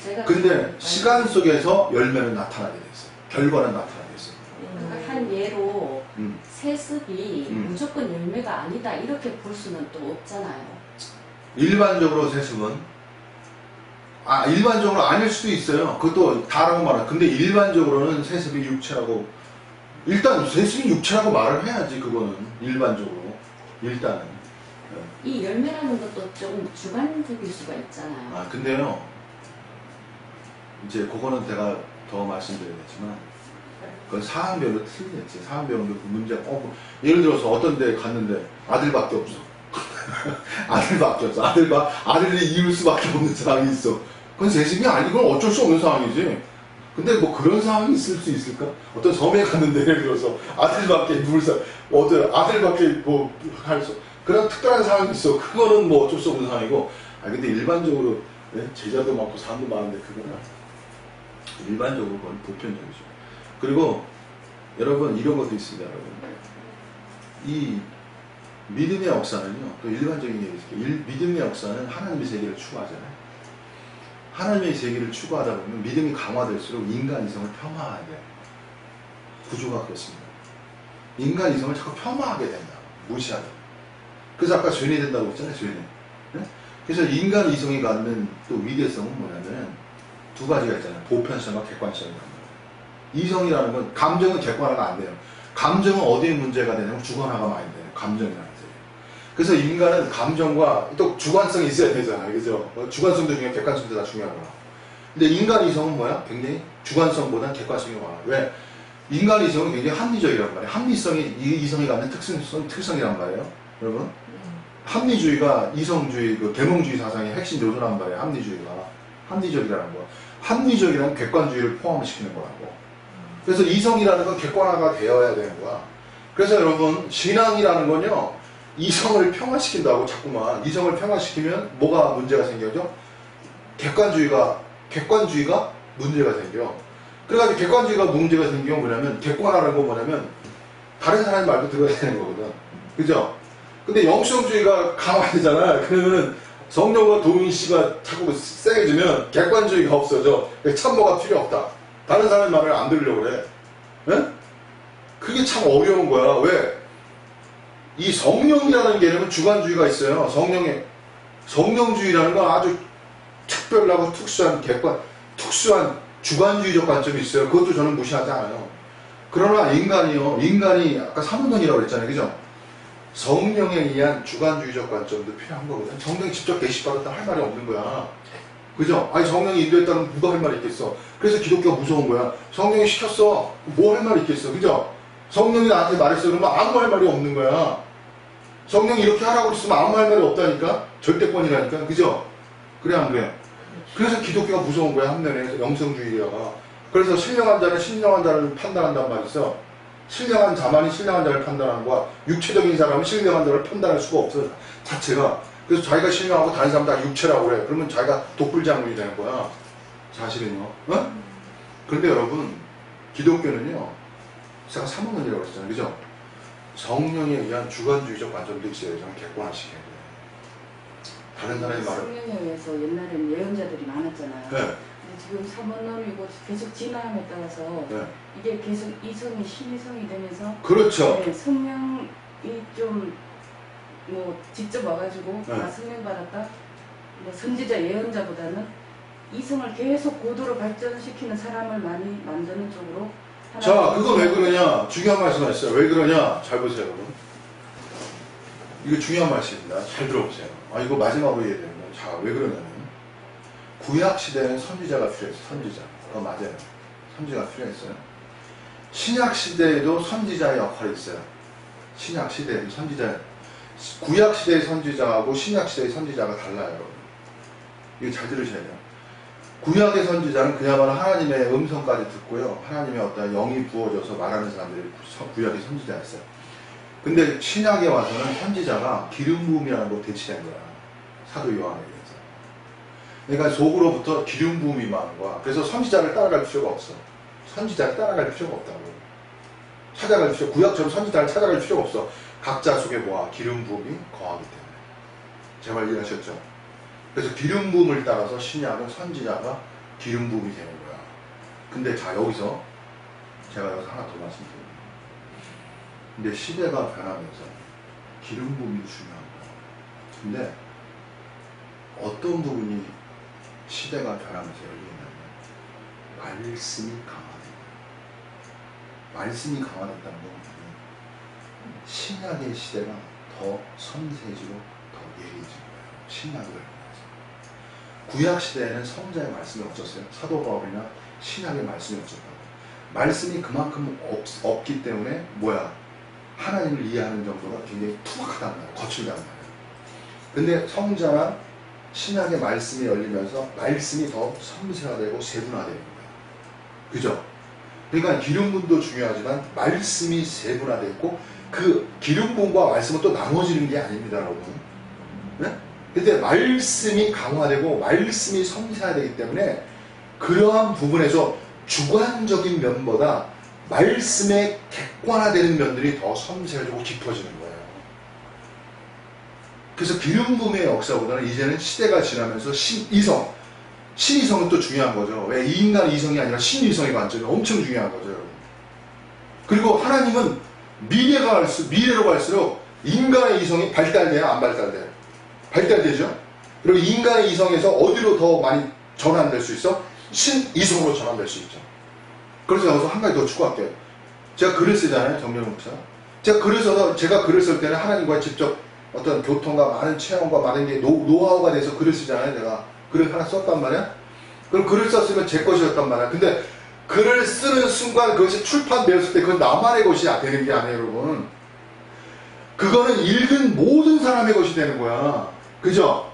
있어요. 근데 시간 속에서 열매는 나타나게 됐어요. 결과는 나타나게 됐어요. 그러니까 한 예로 세습이 무조건 열매가 아니다 이렇게 볼 수는 또 없잖아요. 일반적으로 세습은 일반적으로 아닐 수도 있어요. 그것도 다라고 말해요. 근데 일반적으로는 세습이 육체라고, 일단 세습이 육체라고 말을 해야지. 그거는 일반적으로 일단은. 이 열매라는 것도 좀 주관적일 수가 있잖아요. 근데요, 이제 그거는 제가 더 말씀드리겠지만, 그건 사항별로 틀리겠지. 사항별로 그 문제가, 예를 들어서 어떤 데 갔는데 아들밖에 없어. 아들밖에 없어. 아들이 이룰 수밖에 없는 상황이 있어. 그건 세습이 아니고 어쩔 수 없는 상황이지. 근데 뭐 그런 상황이 있을 수 있을까? 어떤 섬에 갔는데 예를 들어서 아들밖에 아들밖에 뭐 할 수, 그런 특별한 상황이 있어. 그거는 뭐 어쩔 수 없는 상황이고. 근데 일반적으로 제자도 많고 사람도 많은데 그거는 일반적으로 그건 보편적이죠. 그리고 여러분 이런 것도 있습니다, 여러분. 이 믿음의 역사는요, 또 일반적인 얘기죠. 믿음의 역사는 하나님의 세계를 추구하잖아요. 하나님의 세계를 추구하다 보면 믿음이 강화될수록 인간 이성을 폄하하게 돼요. 구조가 그렇습니다. 인간 이성을 자꾸 폄하하게 된다. 무시하다. 그래서 아까 쇠뇌된다고 했잖아요, 쇠뇌. 네? 그래서 인간 이성이 갖는 또 위대성은 뭐냐면 두 가지가 있잖아요. 보편성과 객관성이라는 거예요. 이성이라는 건, 감정은 객관화가 안 돼요. 감정은 어디에 문제가 되냐면 주관화가 많이 돼요. 감정이라는 거예요. 그래서 인간은 감정과 또 주관성이 있어야 되잖아요. 그죠? 주관성도 중요하고 객관성도 다 중요하구나. 근데 인간 이성은 뭐야? 굉장히 주관성보다는 객관성이 많아요. 왜? 인간 이성은 굉장히 합리적이란 말이에요. 합리성이 이 이성이 갖는 특성이란 말이에요. 여러분? 합리주의가 이성주의, 그 계몽주의 사상의 핵심 요소란 말이에요. 합리적이라는 거. 합리적이라는 객관주의를 포함시키는 거라고. 그래서 이성이라는 건 객관화가 되어야 되는 거야. 그래서 여러분, 신앙이라는 건요, 이성을 평화시킨다고 자꾸만. 이성을 평화시키면 뭐가 문제가 생겨죠? 객관주의가 문제가 생겨. 그래가지고 객관주의가 문제가 생기면 뭐냐면, 객관화라는 건 뭐냐면 다른 사람의 말도 들어야 되는 거거든. 그죠? 근데 영성주의가 강화되잖아. 그러면 성령과 동의씨가 자꾸 세게지면 객관주의가 없어져. 참모가 필요 없다. 다른 사람의 말을 안 들으려고 그래. 네? 그게 참 어려운 거야. 왜? 이 성령이라는 개념은 주관주의가 있어요. 성령주의라는 건 아주 특별하고 특수한 특수한 주관주의적 관점이 있어요. 그것도 저는 무시하지 않아요. 그러나 인간이 아까 사문론이라고 그랬잖아요. 그죠? 성령에 의한 주관주의적 관점도 필요한 거거든. 성령이 직접 계시받았다 할 말이 없는 거야. 그죠? 아니 성령이 인도했다면 누가 할 말이 있겠어. 그래서 기독교가 무서운 거야. 성령이 시켰어. 뭐 할 말이 있겠어. 그죠? 성령이 나한테 말했어. 그러면 아무 할 말이 없는 거야. 성령이 이렇게 하라고 했으면 아무 할 말이 없다니까? 절대권이라니까. 그죠? 그래 안 그래? 그래서 기독교가 무서운 거야. 한면에 영성주의가. 그래서 신령한 자는 신령한 자를 판단한단 말이 있어. 신령한 자만이 신령한 자를 판단하는 거야. 육체적인 사람은 신령한 자를 판단할 수가 없어. 자체가. 그래서 자기가 신령하고 다른 사람 다 육체라고 그래. 그러면 자기가 독불장군이 되는 거야. 사실은요. 어? 그런데 여러분, 기독교는요, 제가 사문론이라고 했잖아요. 그죠? 성령에 의한 주관주의적 관점도 있어요. 저는 객관화시켜야 돼요. 다른 사람이 말을. 성령에 의해서 옛날에는 예언자들이 많았잖아요. 네. 근데 지금 사문론이고 계속 진화함에 따라서 네. 이게 계속 이성이 신이성이 되면서 그렇죠. 네, 성령이 좀 뭐 직접 와가지고 네. 나 성령 받았다 뭐 선지자 예언자보다는 이성을 계속 고도로 발전시키는 사람을 많이 만드는 쪽으로 자, 그건 왜 그러냐? 중요한 말씀 하셨어요. 왜 그러냐? 잘 보세요, 여러분. 이거 중요한 말씀입니다. 잘 들어보세요. 아, 이거 마지막으로 얘기해야 되는 거. 자, 왜 그러냐면, 구약시대에는 선지자가 필요했어요. 선지자. 그거 맞아요. 선지자가 필요했어요. 신약시대에도 선지자의 역할이 있어요. 신약시대에도 선지자. 구약시대의 선지자하고 신약시대의 선지자가 달라요, 여러분. 이거 잘 들으셔야 돼요. 구약의 선지자는 그야말로 하나님의 음성까지 듣고요. 하나님의 어떤 영이 부어져서 말하는 사람들이 구약의 선지자였어요. 근데 신약에 와서는 선지자가 기름 부음이라는 걸 대체한 거야. 사도 요한에 의해서. 그러니까 속으로부터 기름 부음이 임하는 거야. 그래서 선지자를 따라갈 필요가 없어. 선지자를 따라갈 필요가 없다고. 구약처럼 선지자를 찾아갈 필요가 없어. 각자 속에 뭐야? 기름 부음이 거하기 때문에. 제 말 이해하셨죠? 그래서 기름 부음을 따라서 신약은 선지자가 기름 부음이 되는 거야. 근데 자, 여기서 제가 여기서 하나 더 말씀드립니다. 근데 시대가 변하면서 기름 부음이 중요한 거야. 근데 어떤 부분이 시대가 변하면서 열리냐면 말씀이 강화된 거야. 말씀이 강화됐다는 건 신약의 시대가 더 섬세해지고 더 예리해진 거예요. 신약을 구약 시대에는 성자의 말씀이 없었어요. 사도 바울이나 신약의 말씀이 없었다고. 말씀이 그만큼 없기 때문에 하나님을 이해하는 정도가 굉장히 투박하단 말이에요. 거칠단 말이에요. 근데 성자나 신약의 말씀이 열리면서 말씀이 더 섬세화되고 세분화되는 거예요. 그죠? 그러니까 기름분도 중요하지만 말씀이 세분화됐고 그 기름분과 말씀은 또 나눠지는 게 아닙니다, 여러분. 네? 근데 말씀이 강화되고 말씀이 섬세화되기 때문에 그러한 부분에서 주관적인 면보다 말씀의 객관화되는 면들이 더 섬세해지고 깊어지는 거예요. 그래서 기름 부음의 역사보다는 이제는 시대가 지나면서 신이성은 또 중요한 거죠. 왜 인간 이성이 아니라 신이성의 관점이 엄청 중요한 거죠, 여러분. 그리고 하나님은 미래로 갈수록 인간의 이성이 발달돼요, 안 발달돼요? 발달되죠? 그리고 인간의 이성에서 어디로 더 많이 전환될 수 있어? 신이성으로 전환될 수 있죠. 그래서 여기서 한 가지 더 추가할게요. 제가 글을 쓰잖아요, 정명 목사. 제가 글을 쓸 때는 하나님과 직접 어떤 교통과 많은 체험과 많은 게 노하우가 돼서 글을 쓰잖아요, 내가. 글을 하나 썼단 말이야? 그럼 글을 썼으면 제 것이었단 말이야. 근데 글을 쓰는 순간 그것이 출판되었을 때 그건 나만의 것이 되는 게 아니에요, 여러분. 그거는 읽은 모든 사람의 것이 되는 거야. 그죠?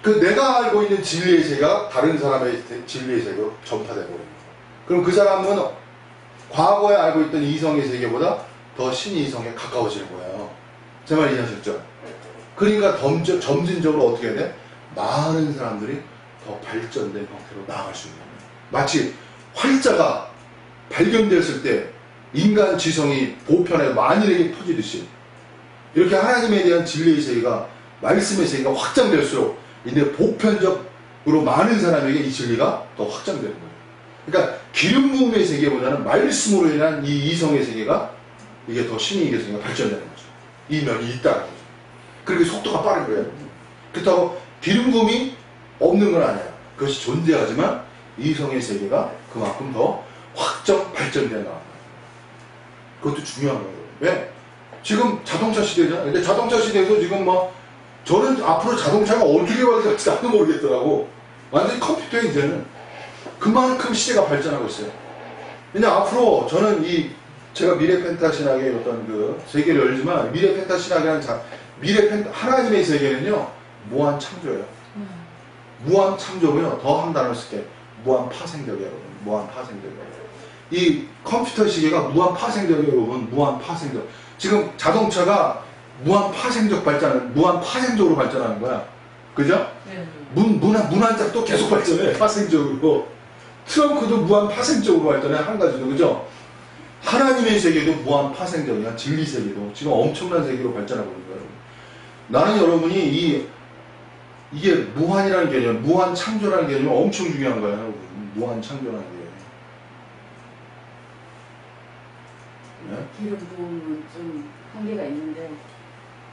내가 알고 있는 진리의 세계가 다른 사람의 진리의 세계로 전파되고 버립니다. 그럼 그 사람은 과거에 알고 있던 이성의 세계보다 더 신이성에 가까워지는 거예요. 제 말 이해하셨죠? 그러니까 점진적으로 어떻게 해야 돼? 많은 사람들이 더 발전된 형태로 나아갈 수 있는 거예요. 마치 활자가 발견됐을 때 인간 지성이 보편에 만인에게 퍼지듯이 이렇게 하나님에 대한 진리의 세계가 말씀의 세계가 확장될수록 이제 보편적으로 많은 사람에게 이 진리가 더 확장되는 거예요. 그러니까 기름 부음의 세계보다는 말씀으로 인한 이 이성의 세계가 이게 더 신의 세계가 발전되는 거죠. 이면이 있다는 거죠. 그렇게 속도가 빠른 거예요. 그렇다고 기름 부음이 없는 건 아니에요. 그것이 존재하지만 이성의 세계가 그만큼 더 확정 발전되어 나가는 거예요. 그것도 중요한 거예요. 왜? 지금 자동차 시대잖아요. 근데 자동차 시대에서 지금 뭐 저는 앞으로 자동차가 어떻게 발전할지 나도 모르겠더라고. 완전히 컴퓨터에 이제는 그만큼 시대가 발전하고 있어요. 근데 앞으로 저는 제가 미래 펜타 신학의 어떤 그 세계를 열지만 미래 펜타 신학이라는 하나님의 세계는요 무한 창조예요. 무한 창조고요. 더 한 단어를 쓸게요. 무한 파생적이에요. 무한 파생적이에요. 이 컴퓨터 시계가 무한 파생적이에요. 여러분. 무한 파생적. 지금 자동차가 무한 파생적 발전, 무한 파생적으로 발전하는 거야. 그죠? 네. 문 한 짝도 계속 발전해. 파생적으로. 트렁크도 무한 파생적으로 발전해. 한 가지도. 그죠? 하나님의 세계도 무한 파생적이야. 진리 세계도. 지금 엄청난 세계로 발전하고 있는 거예요. 나는 여러분이 이게 무한이라는 개념, 무한 창조라는 개념이 엄청 중요한 거예요. 여러분. 무한 창조라는 게. 네? 기름 부음은 좀 한계가 있는데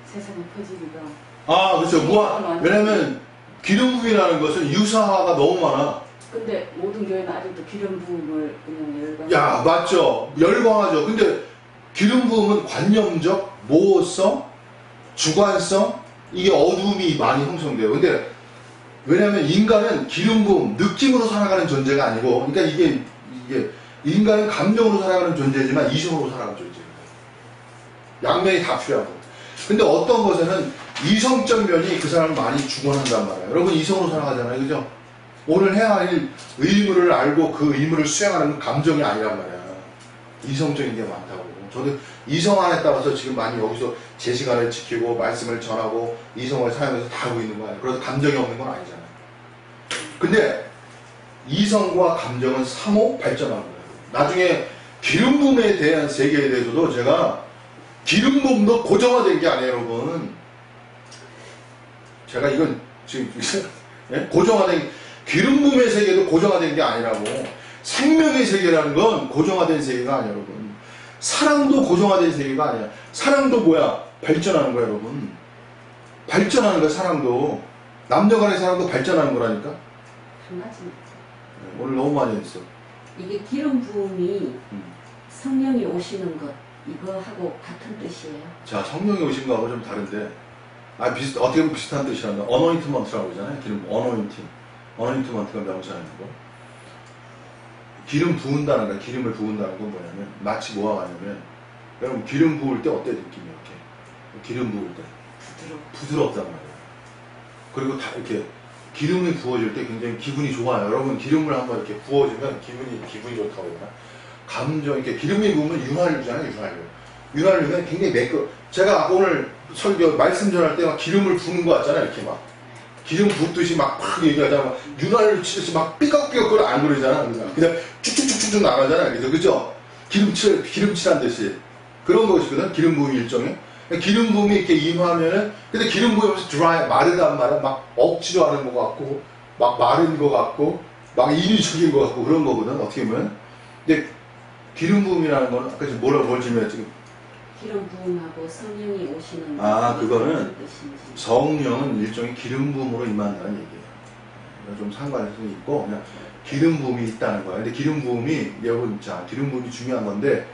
세상에 퍼지기가. 아, 그렇죠. 무한. 왜냐면 기름 부음이라는 것은 유사화가 너무 많아. 근데 모든 교회는 아직도 기름 부음을 그냥 열광. 야, 맞죠. 열광하죠. 근데 기름 부음은 관념적, 모호성, 주관성, 이게 어두움이 많이 형성돼요. 근데 왜냐면 인간은 기름 부음, 느낌으로 살아가는 존재가 아니고, 그러니까 이게 인간은 감정으로 살아가는 존재지만 이성으로 살아가는 존재예요. 양면이 다 필요하고. 근데 어떤 것에는 이성적 면이 그 사람을 많이 주관한단 말이에요. 여러분 이성으로 살아가잖아요. 그죠? 오늘 해야 할 의무를 알고 그 의무를 수행하는 건 감정이 아니란 말이야. 이성적인 게 많다고. 저도 이성안에 따라서 지금 많이 여기서 제 시간을 지키고 말씀을 전하고 이성을 사용해서 다 하고 있는 거예요. 그래서 감정이 없는 건 아니잖아요. 근데 이성과 감정은 상호 발전하는 거예요. 나중에 기름 부음에 대한 세계에 대해서도 제가 기름 부음도 고정화된 게 아니에요, 여러분. 제가 이건 지금 예? 고정화된 기름 부음의 세계도 고정화된 게 아니라고. 생명의 세계라는 건 고정화된 세계가 아니에요, 여러분. 사랑도 고정화된 세계가 아니야. 사랑도 뭐야? 발전하는 거야, 여러분. 발전하는 거야, 사랑도. 남녀 간의 사랑도 발전하는 거라니까. 한 가지. 오늘 너무 많이 했어. 이게 기름 부음이 성령이 오시는 것 이거하고 같은 뜻이에요. 자, 성령이 오신 거하고 좀 다른데, 어떻게 보면 비슷한 뜻이란다. 어노인트먼트라고 그러잖아요. 기름, 어노인트먼트가 명사형이고. 기름 부은다는 거, 기름을 부은다는 건 뭐냐면, 마치 뭐가 가냐면, 여러분, 기름 부을 때 어때, 느낌이 이렇게? 기름 부을 때. 부드럽단 말이에요. 그리고 다 이렇게, 기름이 부어질 때 굉장히 기분이 좋아요. 여러분, 기름을 한번 이렇게 부어주면 기분이 좋다고 해야 되나? 감정, 이렇게 기름이 부으면 윤활유잖아요, 윤활유. 윤활유는 굉장히 제가 오늘 설교, 말씀 전할 때 막 기름을 부는 거 같잖아요, 이렇게 막. 기름 붓듯이 막 얘기하잖아. 막 윤활유 치듯이 막 삐걱삐걱 그걸 안 그러잖아. 그냥 쭉쭉쭉쭉 나가잖아. 그죠? 기름칠한 듯이. 그런 것이거든. 기름 부음 일종의. 기름 부음이 이렇게 임하면은, 근데 기름 부음에서 마르단 말이야. 막 억지로 하는 것 같고, 막 마른 것 같고, 막 인위적인 것 같고, 그런 거거든. 어떻게 보면. 근데 기름 부음이라는 거는, 아까 지금 뭘 질문했지? 지금. 기름 부음하고 성령이 오시는 그거는 성령은 일종의 기름 부음으로 임한다는 얘기예요. 좀 상관성이 있고, 그냥 기름 부음이 있다는 거야. 근데 기름 부음이, 여러분, 자, 기름 부음이 중요한 건데,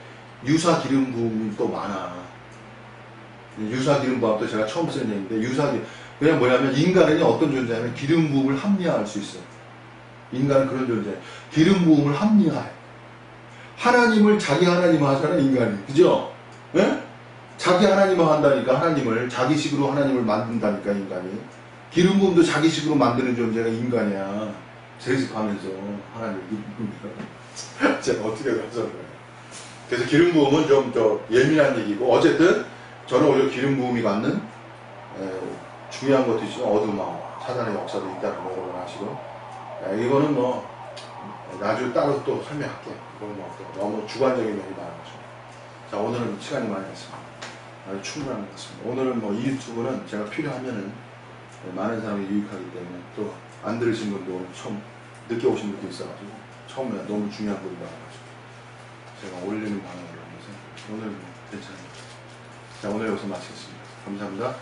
유사 기름 부음이 또 많아. 유사 기름 부음도 제가 처음 쓴 얘기인데, 그냥 뭐냐면, 인간은 어떤 존재냐면, 기름 부음을 합리화할 수 있어. 인간은 그런 존재예요. 기름 부음을 합리화해. 하나님을 자기 하나님화 하잖아, 인간이. 그죠? 예? 자기 하나님화 한다니까, 하나님을, 자기식으로 하나님을 만든다니까, 인간이. 기름 부음도 자기식으로 만드는 존재가 인간이야. 세습하면서, 하나님을 이룹니다. 제가 어떻게 가져온 거예요. 그래서 기름 부음은 좀 예민한 얘기고, 어쨌든, 저는 오히려 기름 부음이 갖는, 중요한 것도 있지만, 어두운 마음, 사단의 역사도 있다는 거 여러분 아시고, 이거는 뭐, 나중에 따로 또 설명할게요. 이건 뭐, 너무 주관적인 면이 많은 거죠. 자, 오늘은 시간이 많이 됐습니다. 아주 충분한 것 같습니다. 오늘은 뭐 이 유튜브는 제가 필요하면은 많은 사람이 유익하기 때문에 또 안 들으신 분도 처음 늦게 오신 분도 있어가지고 처음에 너무 중요한 분이 나와가지고 제가 올리는 방향으로 하면서 오늘은 괜찮아요. 자, 오늘 여기서 마치겠습니다. 감사합니다.